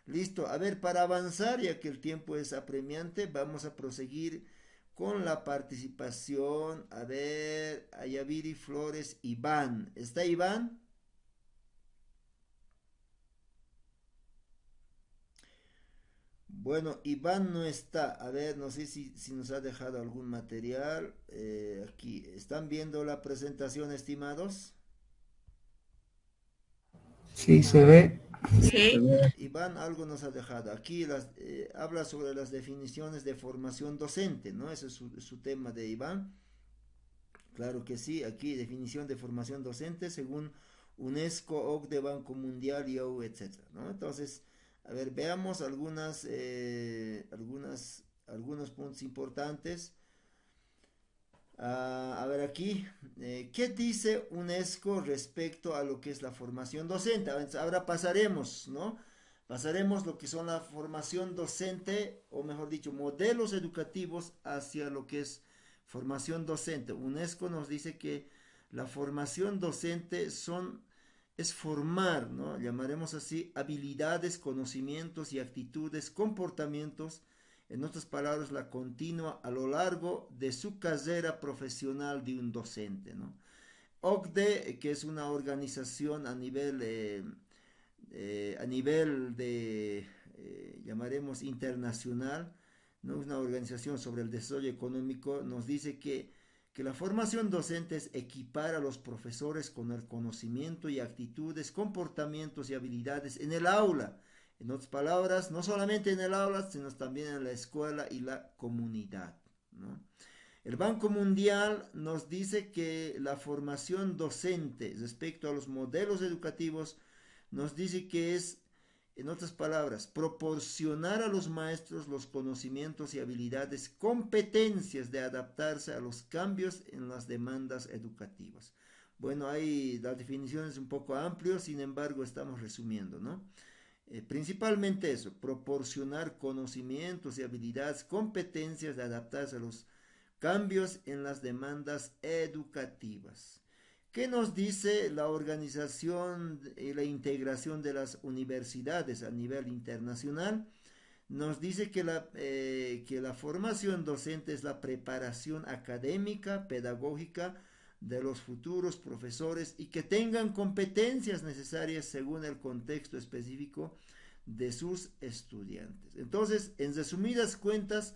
S1: Listo, a ver, para avanzar, ya que el tiempo es apremiante, vamos a proseguir con la participación. A ver, Ayaviri Flores, Iván. ¿Está Iván? Bueno, Iván no está. A ver, no sé si nos ha dejado algún material. Aquí, ¿están viendo la presentación, estimados?
S8: Sí, se ve.
S5: Sí.
S1: Iván algo nos ha dejado. Aquí habla sobre las definiciones de formación docente, ¿no? Ese es su tema de Iván. Claro que sí, aquí definición de formación docente según UNESCO, OCDE, Banco Mundial, IAU, etcétera, ¿no? Entonces, a ver, veamos algunos puntos importantes. A ver aquí, ¿qué dice UNESCO respecto a lo que es la formación docente? Ahora pasaremos, ¿no? Pasaremos lo que son la formación docente, o mejor dicho, modelos educativos hacia lo que es formación docente. UNESCO nos dice que la formación docente es formar, ¿no? Llamaremos así, habilidades, conocimientos y actitudes, comportamientos, en otras palabras, la continua a lo largo de su carrera profesional de un docente, ¿no? OCDE, que es una organización a nivel de, llamaremos internacional, ¿no? Una organización sobre el desarrollo económico, nos dice que la formación docente es equipar a los profesores con el conocimiento y actitudes, comportamientos y habilidades en el aula. En otras palabras, no solamente en el aula, sino también en la escuela y la comunidad, ¿no? El Banco Mundial nos dice que la formación docente respecto a los modelos educativos nos dice que es, en otras palabras, proporcionar a los maestros los conocimientos y habilidades, competencias de adaptarse a los cambios en las demandas educativas. Bueno, ahí la definición es un poco amplio, sin embargo estamos resumiendo, ¿no? Principalmente eso, proporcionar conocimientos y habilidades, competencias de adaptarse a los cambios en las demandas educativas. ¿Qué nos dice la organización y la integración de las universidades a nivel internacional? Nos dice que la formación docente es la preparación académica, pedagógica de los futuros profesores y que tengan competencias necesarias según el contexto específico de sus estudiantes. Entonces, en resumidas cuentas,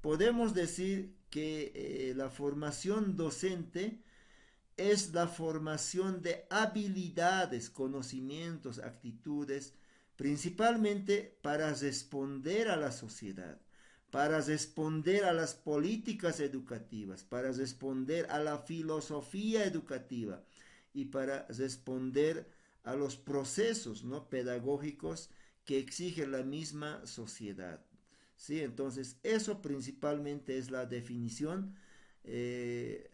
S1: podemos decir que la formación docente es la formación de habilidades, conocimientos, actitudes, principalmente para responder a la sociedad, para responder a las políticas educativas, para responder a la filosofía educativa y para responder a los procesos, ¿no?, pedagógicos que exige la misma sociedad. ¿Sí? Entonces, eso principalmente es la definición de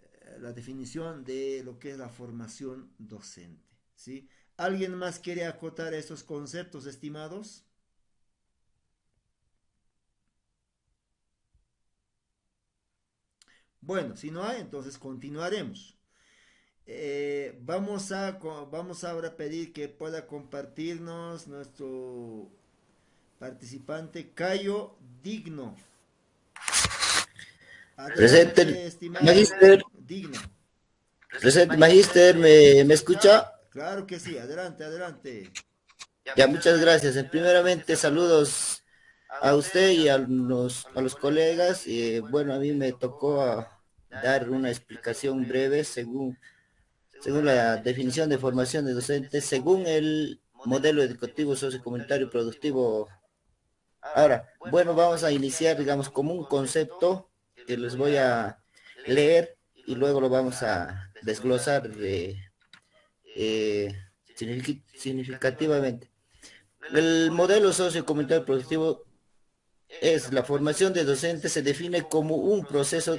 S1: lo que es la formación docente. ¿Sí? ¿Alguien más quiere acotar estos conceptos, estimados? Bueno, si no hay, entonces continuaremos. Vamos ahora a pedir que pueda compartirnos nuestro participante Cayo Digno.
S9: Presente,
S1: Adelante, estimado
S9: Magister.
S1: Digno.
S9: Presente, Magister, ¿me escucha?
S1: Claro que sí, adelante, adelante.
S9: Ya, muchas gracias. Primeramente, saludos a usted y a los colegas. Bueno, a mí me tocó dar una explicación breve según la definición de formación de docentes, según el modelo educativo sociocomunitario productivo. Ahora, bueno, vamos a iniciar, digamos, como un concepto que les voy a leer y luego lo vamos a desglosar significativamente. El modelo sociocomunitario productivo es la formación de docentes, se define como un proceso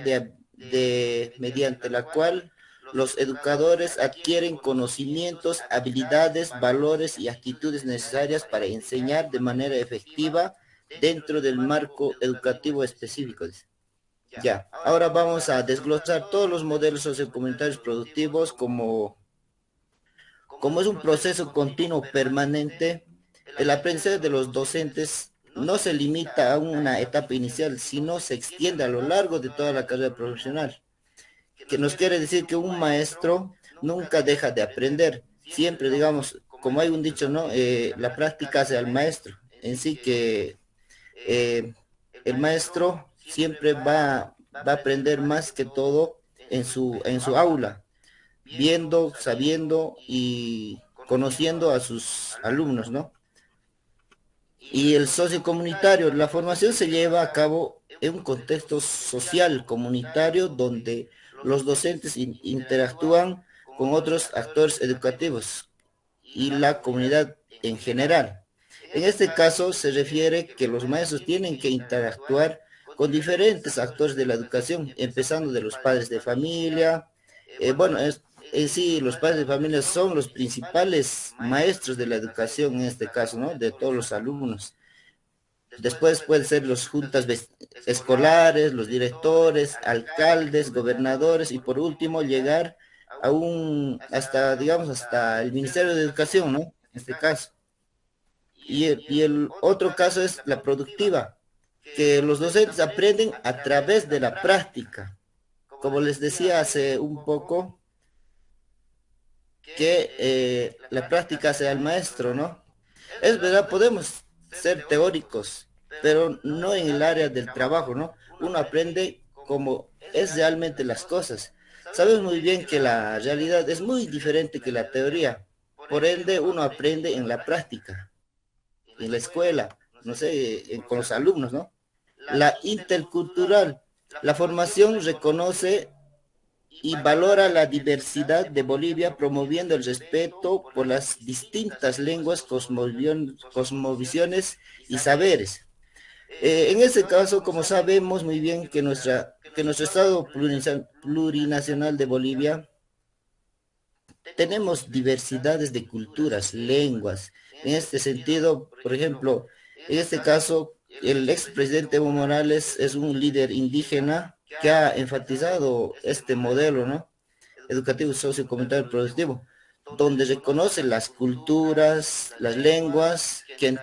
S9: mediante la cual los educadores adquieren conocimientos, habilidades, valores y actitudes necesarias para enseñar de manera efectiva dentro del marco educativo específico. Ya, ahora vamos a desglosar todos los modelos sociocomunitarios productivos como es un proceso continuo permanente. el aprendizaje de los docentes no se limita a una etapa inicial, sino se extiende a lo largo de toda la carrera profesional, que nos quiere decir que un maestro nunca deja de aprender, siempre, digamos, como hay un dicho, ¿no? La práctica hace al maestro, en sí que eh, el maestro siempre va a aprender más que todo en su aula, viendo, sabiendo y conociendo a sus alumnos, ¿no? Y el socio comunitario, la formación se lleva a cabo en un contexto social comunitario donde los docentes interactúan con otros actores educativos y la comunidad en general. En este caso se refiere que los maestros tienen que interactuar con diferentes actores de la educación, empezando de los padres de familia. Bueno, en sí, los padres de familia son los principales maestros de la educación en este caso, ¿no? De todos los alumnos. Después pueden ser los escolares, los directores, alcaldes, gobernadores y por último llegar a hasta, digamos, hasta el Ministerio de Educación, ¿no? En este caso. Y el otro caso es la productiva, que los docentes aprenden a través de la práctica. Como les decía hace un poco, que la práctica sea el maestro, ¿no? Es verdad, podemos ser teóricos, pero no en el área del trabajo, ¿no? Uno aprende cómo es realmente las cosas. Sabes muy bien que la realidad es muy diferente que la teoría. Por ende, uno aprende en la práctica, en la escuela, no sé, con los alumnos, ¿no? La intercultural. La formación reconoce y valora la diversidad de Bolivia, promoviendo el respeto por las distintas lenguas, cosmovisiones y saberes. En ese caso, como sabemos muy bien que nuestro Estado plurinacional de Bolivia, tenemos diversidades de culturas, lenguas. En este sentido, por ejemplo, en este caso, el expresidente Evo Morales es un líder indígena que ha enfatizado este modelo, ¿no? Educativo, sociocomunitario, productivo, donde reconoce las culturas, las lenguas que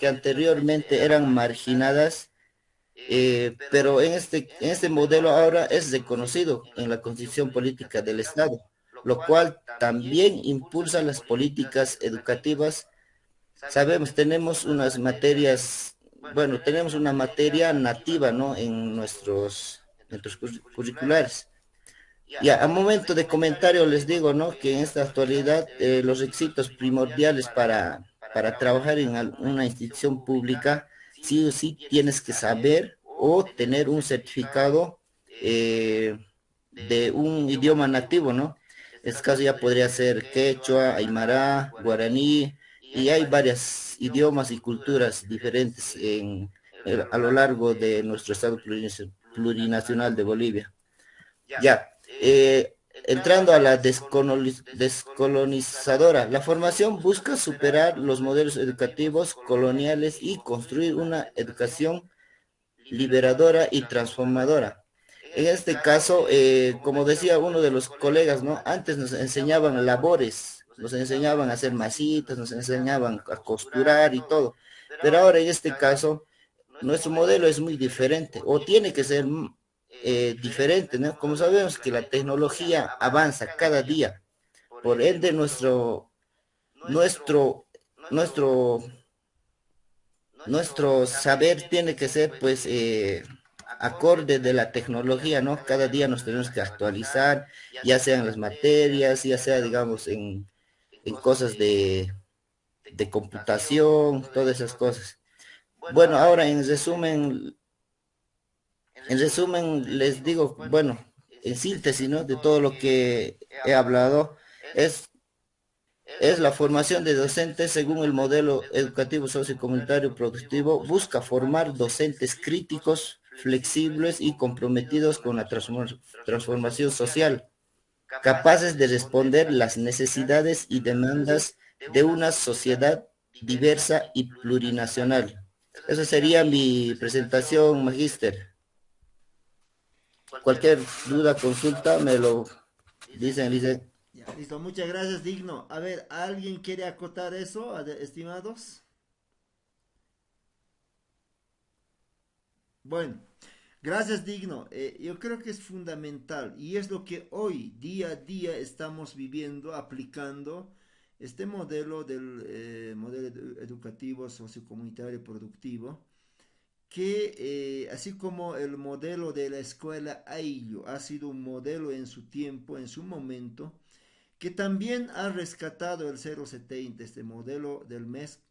S9: anteriormente eran marginadas, pero en este modelo ahora es reconocido en la Constitución Política del Estado, lo cual también impulsa las políticas educativas. Sabemos, tenemos unas materias, bueno, tenemos una materia nativa, ¿no? En nuestros curriculares. Ya, a momento de comentario les digo, ¿no? Que en esta actualidad los requisitos primordiales para trabajar en una institución pública, sí o sí tienes que saber o tener un certificado de un idioma nativo, ¿no? En este caso ya podría ser quechua, aymara, guaraní, y hay varios idiomas y culturas diferentes a lo largo de nuestro estado plurinacional de Bolivia. Ya, entrando a la descolonizadora, la formación busca superar los modelos educativos coloniales y construir una educación liberadora y transformadora. En este caso, como decía uno de los colegas, ¿no? Antes nos enseñaban labores, nos enseñaban a hacer masitas, nos enseñaban a costurar y todo. Pero ahora en este caso, nuestro modelo es muy diferente, o tiene que ser diferente, ¿no? Como sabemos que la tecnología avanza cada día, por ende nuestro, nuestro, nuestro saber tiene que ser, pues, acorde de la tecnología, ¿no? Cada día nos tenemos que actualizar, ya sean las materias, ya sea, digamos, en cosas de computación, todas esas cosas. Bueno, ahora en resumen les digo, bueno, en síntesis, ¿no? De todo lo que he hablado, es, es la formación de docentes según el modelo educativo sociocomunitario productivo, busca formar docentes críticos, flexibles y comprometidos con la transformación social, capaces de responder las necesidades y demandas de una sociedad diversa y plurinacional. Esa sería mi presentación, magíster. Cualquier duda, consulta, me lo dicen.
S1: Ya, listo, muchas gracias, Digno. A ver, ¿alguien quiere acotar eso, estimados? Bueno, gracias, Digno. Yo creo que es fundamental y es lo que hoy, día a día, estamos viviendo, aplicando este modelo del modelo educativo sociocomunitario y productivo, que así como el modelo de la escuela Ayllo ha sido un modelo en su tiempo, en su momento, que también ha rescatado el 070, este modelo del MES,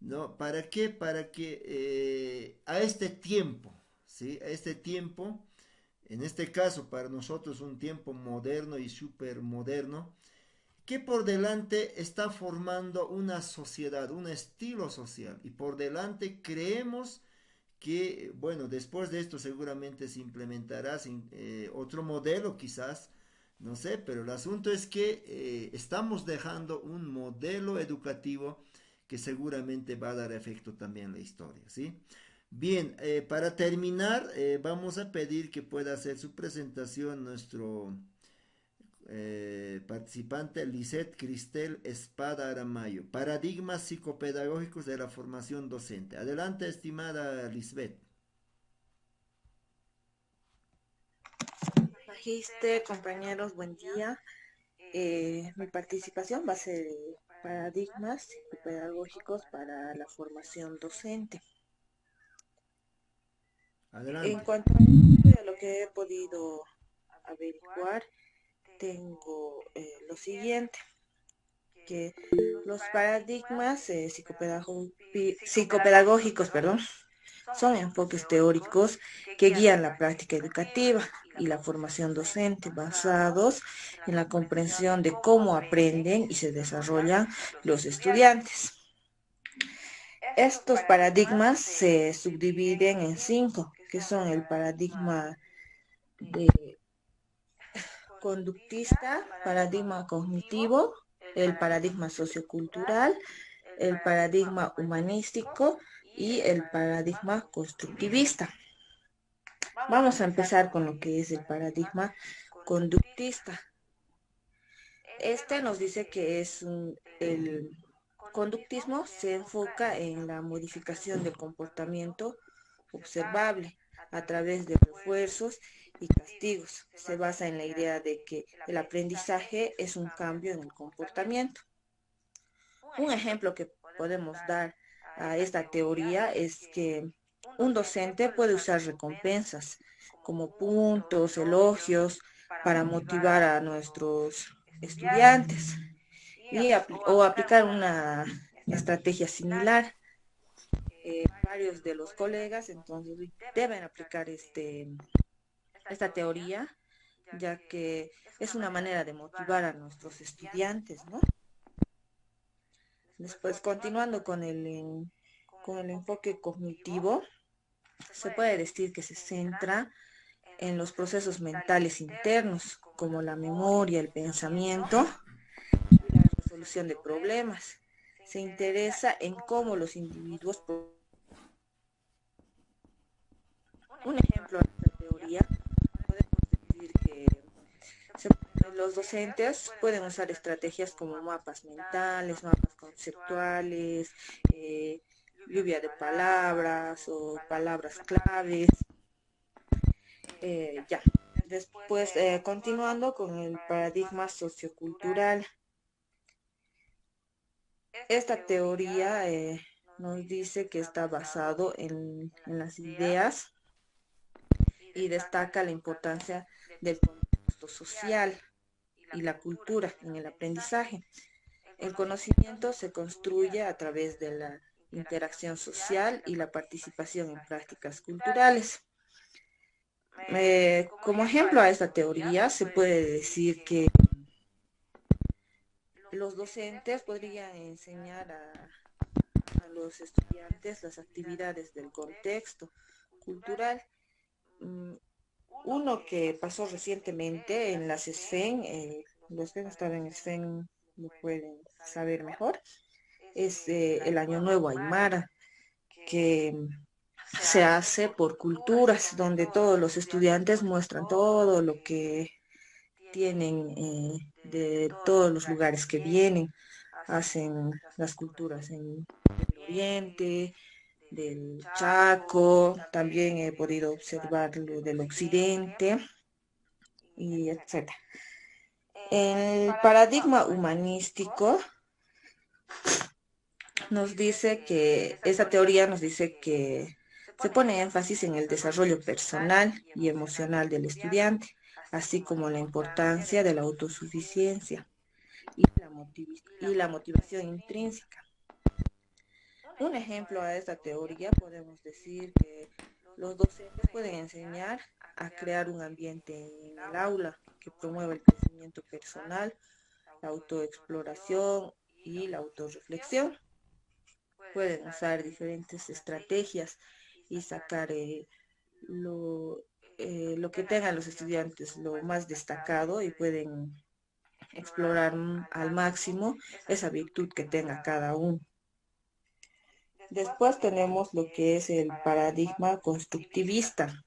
S1: ¿no? ¿Para qué? Para que a este tiempo, ¿sí? A este tiempo, en este caso para nosotros un tiempo moderno y súper moderno, que por delante está formando una sociedad, un estilo social, y por delante creemos que, bueno, después de esto seguramente se implementará otro modelo quizás, no sé, pero el asunto es que estamos dejando un modelo educativo que seguramente va a dar efecto también en la historia, ¿sí? Bien, para terminar, vamos a pedir que pueda hacer su presentación nuestro participante Lisette Cristel Espada Aramayo, paradigmas psicopedagógicos de la formación docente. Adelante, estimada Lisbeth.
S10: Magíster, compañeros, buen día. Mi participación va a ser paradigmas psicopedagógicos para la formación docente.
S1: Adelante.
S10: En cuanto a lo que he podido averiguar, tengo lo siguiente, que los paradigmas psicopedagógicos, son enfoques teóricos que guían la práctica educativa y la formación docente basados en la comprensión de cómo aprenden y se desarrollan los estudiantes. Estos paradigmas se subdividen en 5, que son el paradigma de conductista, paradigma cognitivo, el paradigma sociocultural, el paradigma humanístico y el paradigma constructivista. Vamos a empezar con lo que es el paradigma conductista. Este nos dice que el conductismo se enfoca en la modificación del comportamiento observable a través de refuerzos y castigos. Se basa en la idea de que el aprendizaje es un cambio en el comportamiento. Un ejemplo que podemos dar a esta teoría es que un docente puede usar recompensas como puntos, elogios, para motivar a nuestros estudiantes o aplicar una estrategia similar. Varios de los colegas entonces deben aplicar esta teoría, ya que es una manera de motivar a nuestros estudiantes, ¿no? Después, continuando con el enfoque cognitivo, se puede decir que se centra en los procesos mentales internos, como la memoria, el pensamiento y la resolución de problemas. Se interesa en cómo los individuos... Un ejemplo de esta teoría, podemos decir que los docentes pueden usar estrategias como mapas mentales, mapas conceptuales, lluvia de palabras o palabras claves. Después, continuando con el paradigma sociocultural. Esta teoría nos dice que está basado en las ideas y destaca la importancia del contexto social y la cultura en el aprendizaje. El conocimiento se construye a través de la interacción social y la participación en prácticas culturales. Como ejemplo a esta teoría, se puede decir que los docentes podrían enseñar a los estudiantes las actividades del contexto cultural. Uno que pasó recientemente en las SFEN, los que no están en SFEN lo pueden saber mejor, es el Año Nuevo Aymara, que se hace por culturas, donde todos los estudiantes muestran todo lo que tienen de todos los lugares que vienen, hacen las culturas en el Oriente, del Chaco, también he podido observar lo del occidente, y etc. El paradigma humanístico nos dice que, esa teoría nos dice que se pone énfasis en el desarrollo personal y emocional del estudiante, así como la importancia de la autosuficiencia y la motivación intrínseca. Un ejemplo a esta teoría podemos decir que los docentes pueden enseñar a crear un ambiente en el aula que promueva el crecimiento personal, la autoexploración y la autorreflexión. Pueden usar diferentes estrategias y sacar lo que tengan los estudiantes, lo más destacado, y pueden explorar al máximo esa virtud que tenga cada uno. Después tenemos lo que es el paradigma constructivista.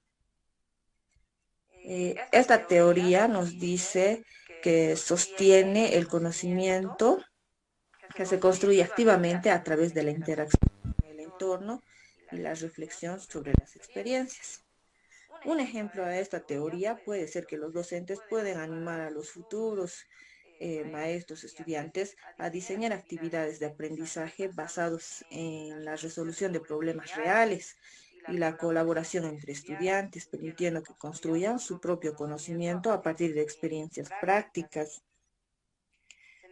S10: Esta teoría nos dice que sostiene el conocimiento que se construye activamente a través de la interacción con el entorno y la reflexión sobre las experiencias. Un ejemplo de esta teoría puede ser que los docentes pueden animar a los futuros maestros, estudiantes, a diseñar actividades de aprendizaje basados en la resolución de problemas reales y la colaboración entre estudiantes, permitiendo que construyan su propio conocimiento a partir de experiencias prácticas.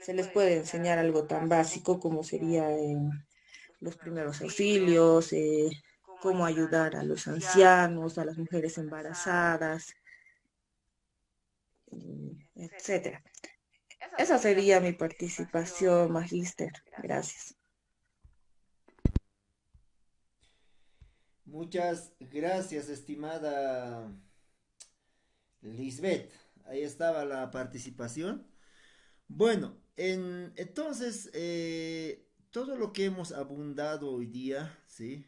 S10: Se les puede enseñar algo tan básico como sería los primeros auxilios, cómo ayudar a los ancianos, a las mujeres embarazadas, etcétera. Esa sería mi participación, magíster. Gracias.
S1: Muchas gracias, estimada Lisbeth. Ahí estaba la participación. Bueno, entonces, todo lo que hemos abundado hoy día, ¿sí?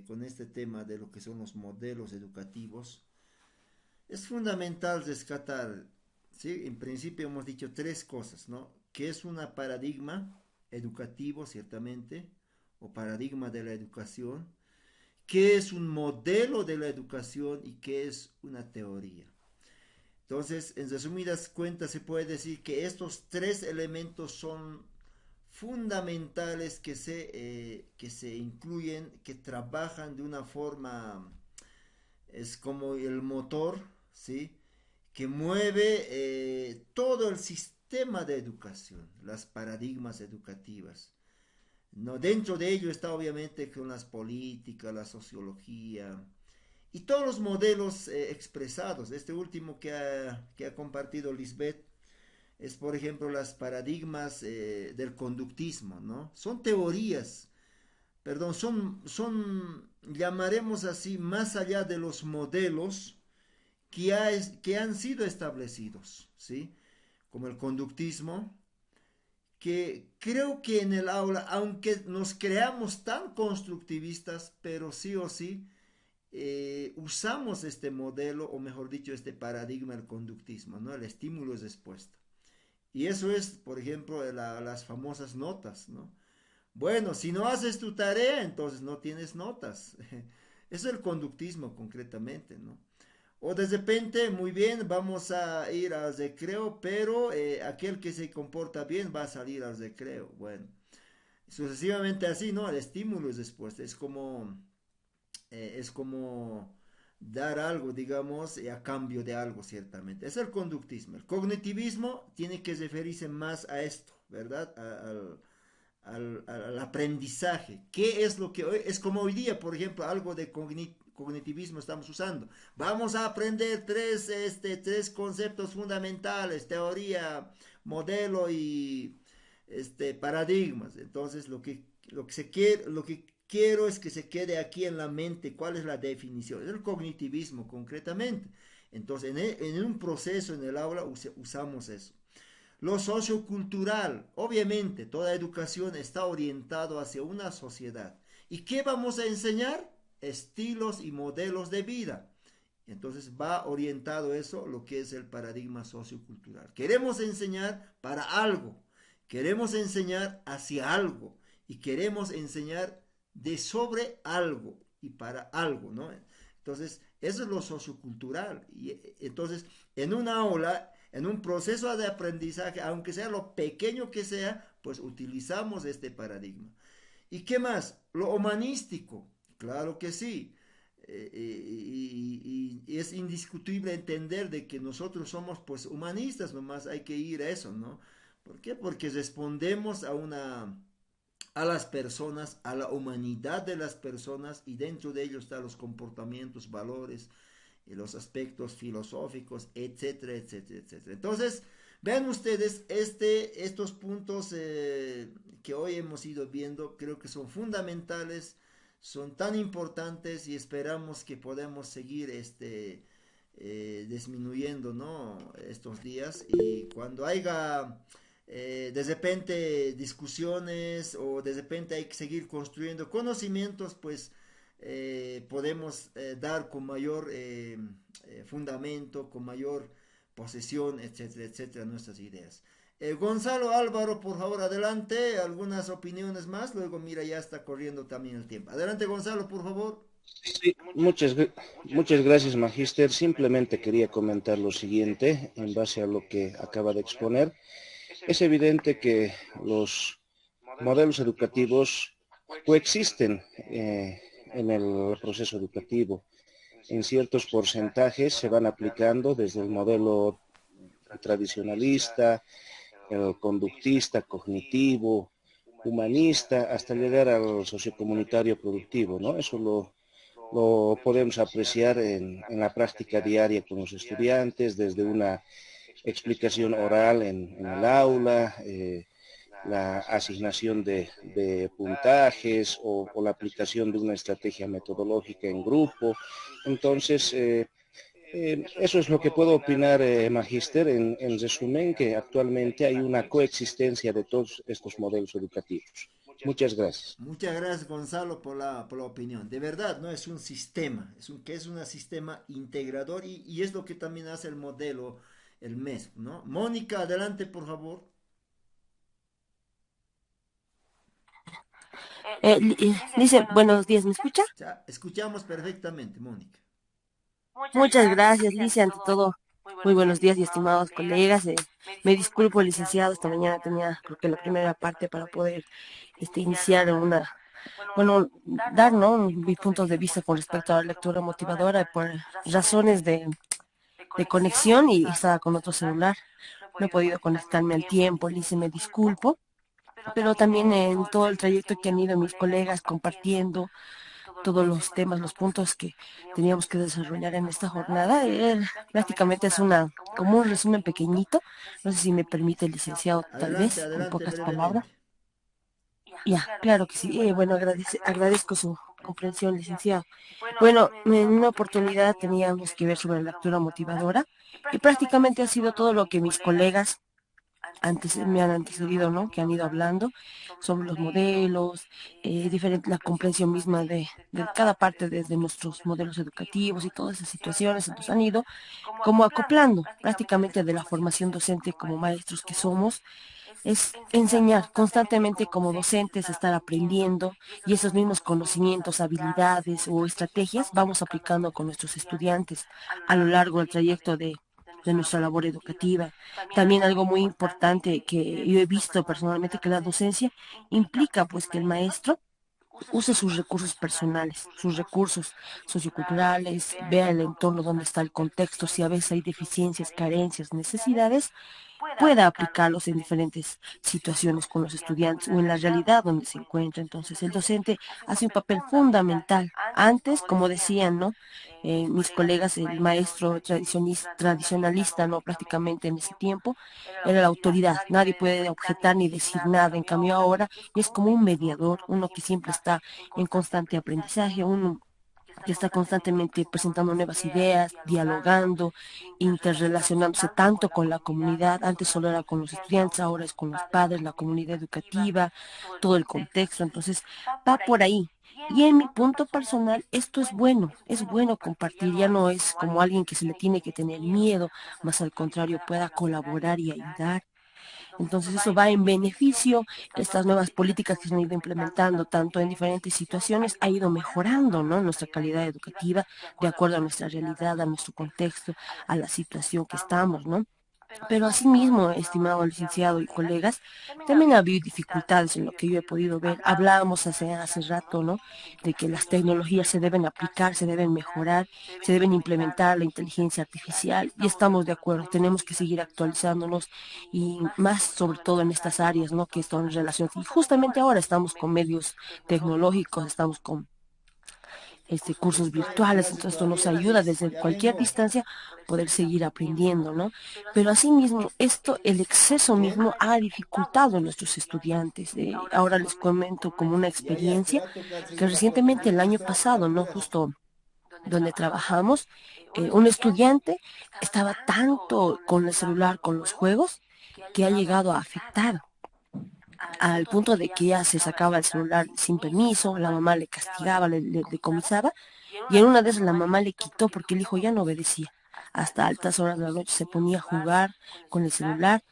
S1: Con este tema de lo que son los modelos educativos, es fundamental rescatar, ¿sí? En principio hemos dicho tres cosas, ¿no? Que es un paradigma educativo, ciertamente, o paradigma de la educación, qué es un modelo de la educación y qué es una teoría. Entonces, en resumidas cuentas, se puede decir que estos tres elementos son fundamentales que se incluyen, que trabajan de una forma, es como el motor, ¿sí? Que mueve todo el sistema de educación, las paradigmas educativas. ¿No? Dentro de ello está obviamente con las políticas, la sociología y todos los modelos expresados. Este último que ha compartido Lisbeth es, por ejemplo, las paradigmas del conductismo, ¿no? Son teorías, perdón, llamaremos así, más allá de los modelos que han sido establecidos, ¿sí? Como el conductismo, que creo que en el aula, aunque nos creamos tan constructivistas, pero sí o sí, usamos este modelo, o mejor dicho, este paradigma del conductismo, ¿no? El estímulo es respuesta. Y eso es, por ejemplo, las famosas notas, ¿no? Bueno, si no haces tu tarea, entonces no tienes notas. Eso es el conductismo concretamente, ¿no? O de repente, muy bien, vamos a ir al recreo, pero aquel que se comporta bien va a salir al recreo. Bueno, sucesivamente así, ¿no? El estímulo es respuesta. Es como dar algo, digamos, a cambio de algo, ciertamente. Es el conductismo. El cognitivismo tiene que referirse más a esto, ¿verdad? Al aprendizaje. ¿Qué es lo que hoy? Es como hoy día, por ejemplo, algo de cognitivismo estamos usando. Vamos a aprender tres conceptos fundamentales: teoría, modelo y paradigmas. Entonces, lo que quiero es que se quede aquí en la mente cuál es la definición. Es el cognitivismo, concretamente. Entonces, en un proceso en el aula usamos eso. Lo sociocultural, obviamente, toda educación está orientado hacia una sociedad. ¿Y qué vamos a enseñar? Estilos y modelos de vida. Entonces va orientado eso, lo que es el paradigma sociocultural. Queremos enseñar para algo, queremos enseñar hacia algo y queremos enseñar de sobre algo y para algo, ¿no? Entonces, eso es lo sociocultural. Y entonces, en una aula, en un proceso de aprendizaje, aunque sea lo pequeño que sea, pues utilizamos este paradigma. ¿Y qué más? Lo humanístico, claro que sí. Y es indiscutible entender de que nosotros somos pues humanistas, nomás hay que ir a eso, ¿no? ¿Por qué? Porque respondemos a las personas, a la humanidad de las personas y dentro de ellos están los comportamientos, valores y los aspectos filosóficos, etcétera, etcétera, etcétera. Entonces, vean ustedes, estos puntos que hoy hemos ido viendo, creo que son fundamentales, son tan importantes y esperamos que podamos seguir disminuyendo, ¿no? Estos días y cuando haya de repente discusiones o de repente hay que seguir construyendo conocimientos, pues podemos dar con mayor fundamento, con mayor posesión, etcétera, etcétera, nuestras ideas. Gonzalo Álvaro, por favor, adelante, algunas opiniones más, luego mira, ya está corriendo también el tiempo. Adelante, Gonzalo, por favor.
S3: Sí, muchas gracias, Magíster. Simplemente quería comentar lo siguiente en base a lo que acaba de exponer. Es evidente que los modelos educativos coexisten en el proceso educativo. En ciertos porcentajes se van aplicando desde el modelo tradicionalista, el conductista, cognitivo, humanista, hasta llegar al sociocomunitario productivo, ¿no? Eso lo podemos apreciar en la práctica diaria con los estudiantes, desde una explicación oral en el aula, la asignación de puntajes o la aplicación de una estrategia metodológica en grupo. Entonces, eso es lo que puedo opinar, Magíster, en resumen, que actualmente hay una coexistencia de todos estos modelos educativos. Muchas gracias.
S1: Muchas gracias, Gonzalo, por la opinión. De verdad, no es un sistema, es un sistema integrador y es lo que también hace el modelo, el MES, ¿no? Mónica, adelante, por favor.
S11: Dice, buenos días, ¿me escucha?
S1: Ya, escuchamos perfectamente, Mónica.
S11: Muchas gracias, Lice, ante todo, muy buenos días y estimados colegas. Me disculpo, licenciado, esta mañana tenía, creo que la primera parte para poder iniciar bueno, dar, ¿no? Mis puntos de vista con respecto a la lectura motivadora por razones de conexión y estaba con otro celular. No he podido conectarme al tiempo, Lice, me disculpo, pero también en todo el trayecto que han ido mis colegas compartiendo todos los temas, los puntos que teníamos que desarrollar en esta jornada. Prácticamente es como un resumen pequeñito. No sé si me permite el licenciado, tal
S1: Adelante,
S11: vez, con
S1: adelante,
S11: pocas
S1: brevemente.
S11: palabras. Ya, claro que sí. Bueno, agradezco su comprensión, licenciado. Bueno, en una oportunidad teníamos que ver sobre la lectura motivadora y prácticamente ha sido todo lo que mis colegas antes me han antecedido, ¿no? Que han ido hablando sobre los modelos, la comprensión misma de cada parte desde nuestros modelos educativos y todas esas situaciones, entonces han ido como acoplando prácticamente de la formación docente como maestros que somos, es enseñar constantemente como docentes, estar aprendiendo y esos mismos conocimientos, habilidades o estrategias vamos aplicando con nuestros estudiantes a lo largo del trayecto de nuestra labor educativa. También algo muy importante que yo he visto personalmente que la docencia implica pues que el maestro use sus recursos personales, sus recursos socioculturales, vea el entorno donde está el contexto, si a veces hay deficiencias, carencias, necesidades, pueda aplicarlos en diferentes situaciones con los estudiantes o en la realidad donde se encuentra. Entonces, el docente hace un papel fundamental. Antes, como decían, ¿no? Mis colegas, el maestro tradicionalista, ¿no? Prácticamente en ese tiempo, era la autoridad. Nadie puede objetar ni decir nada. En cambio, ahora es como un mediador, uno que siempre está en constante aprendizaje, uno que está constantemente presentando nuevas ideas, dialogando, interrelacionándose tanto con la comunidad. Antes solo era con los estudiantes, ahora es con los padres, la comunidad educativa, todo el contexto. Entonces, va por ahí. Y en mi punto personal, esto es bueno compartir, ya no es como alguien que se le tiene que tener miedo, más al contrario, pueda colaborar y ayudar. Entonces eso va en beneficio, estas nuevas políticas que se han ido implementando tanto en diferentes situaciones ha ido mejorando, ¿no? Nuestra calidad educativa de acuerdo a nuestra realidad, a nuestro contexto, a la situación que estamos, ¿no? Pero asimismo, estimado licenciado y colegas, también ha habido dificultades en lo que yo he podido ver. Hablábamos hace rato, ¿no? De que las tecnologías se deben aplicar, se deben mejorar, se deben implementar la inteligencia artificial y estamos de acuerdo, tenemos que seguir actualizándonos y más sobre todo en estas áreas, ¿no? Que están en relación. Y justamente ahora estamos con medios tecnológicos, estamos con cursos virtuales, entonces esto nos ayuda desde cualquier distancia poder seguir aprendiendo, ¿no? Pero asimismo, el exceso mismo ha dificultado a nuestros estudiantes. Ahora les comento como una experiencia que recientemente el año pasado, ¿no? Justo donde trabajamos, un estudiante estaba tanto con el celular, con los juegos, que ha llegado a afectar al punto de que ya se sacaba el celular sin permiso, la mamá le castigaba, le decomisaba, y en una de esas la mamá le quitó porque el hijo ya no obedecía. Hasta altas horas de la noche se ponía a jugar con el celular,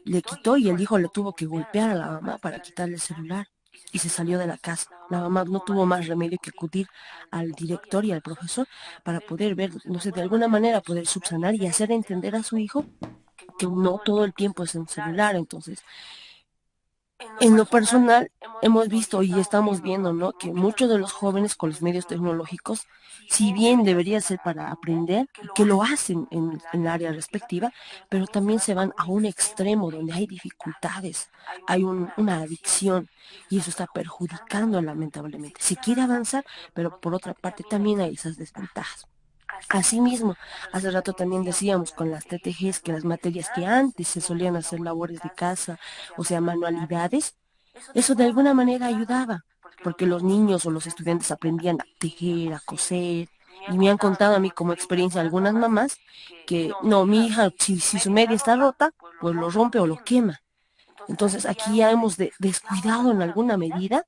S11: le quitó y el hijo le tuvo que golpear a la mamá para quitarle el celular y se salió de la casa. La mamá no tuvo más remedio que acudir al director y al profesor para poder ver, no sé, de alguna manera poder subsanar y hacer entender a su hijo que no todo el tiempo es en celular. Entonces, en lo personal, hemos visto y estamos viendo, ¿no? Que muchos de los jóvenes con los medios tecnológicos, si bien debería ser para aprender, que lo hacen en el área respectiva, pero también se van a un extremo donde hay dificultades, hay una adicción y eso está perjudicando lamentablemente. Se quiere avanzar, pero por otra parte también hay esas desventajas. Asimismo, hace rato también decíamos con las TTGs que las materias que antes se solían hacer labores de casa, o sea, manualidades, eso de alguna manera ayudaba, porque los niños o los estudiantes aprendían a tejer, a coser, y me han contado a mí como experiencia algunas mamás que, no, mi hija, si su media está rota, pues lo rompe o lo quema. Entonces aquí ya hemos descuidado en alguna medida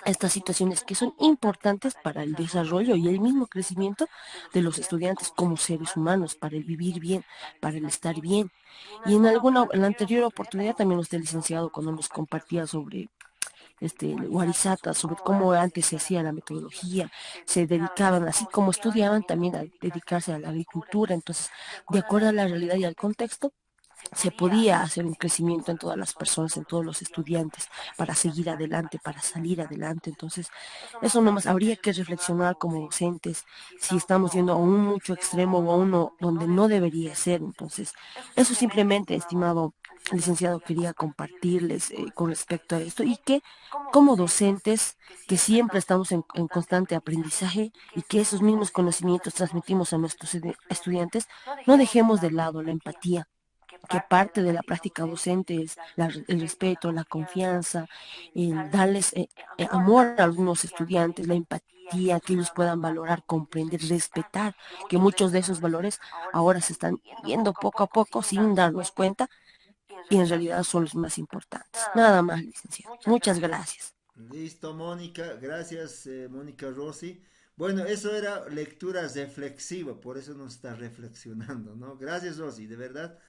S11: estas situaciones que son importantes para el desarrollo y el mismo crecimiento de los estudiantes como seres humanos, para el vivir bien, para el estar bien. Y en la anterior oportunidad también usted, licenciado, cuando nos compartía sobre Warisata, sobre cómo antes se hacía la metodología, se dedicaban, así como estudiaban, también a dedicarse a la agricultura. Entonces, de acuerdo a la realidad y al contexto, se podía hacer un crecimiento en todas las personas, en todos los estudiantes, para seguir adelante, para salir adelante. Entonces, eso nomás habría que reflexionar como docentes si estamos yendo a un mucho extremo o a uno donde no debería ser. Entonces, eso simplemente, estimado licenciado, quería compartirles con respecto a esto y que como docentes que siempre estamos en constante aprendizaje y que esos mismos conocimientos transmitimos a nuestros estudiantes, no dejemos de lado la empatía, que parte de la práctica docente es el respeto, la confianza, el darles amor a algunos estudiantes, la empatía, que ellos puedan valorar, comprender, respetar, que muchos de esos valores ahora se están viendo poco a poco sin darnos cuenta y en realidad son los más importantes. Nada más, licenciado. Muchas gracias.
S1: Listo, Mónica. Gracias, Mónica Rossi. Bueno, eso era lectura reflexiva, por eso nos está reflexionando, ¿no? Gracias, Rosy, de verdad.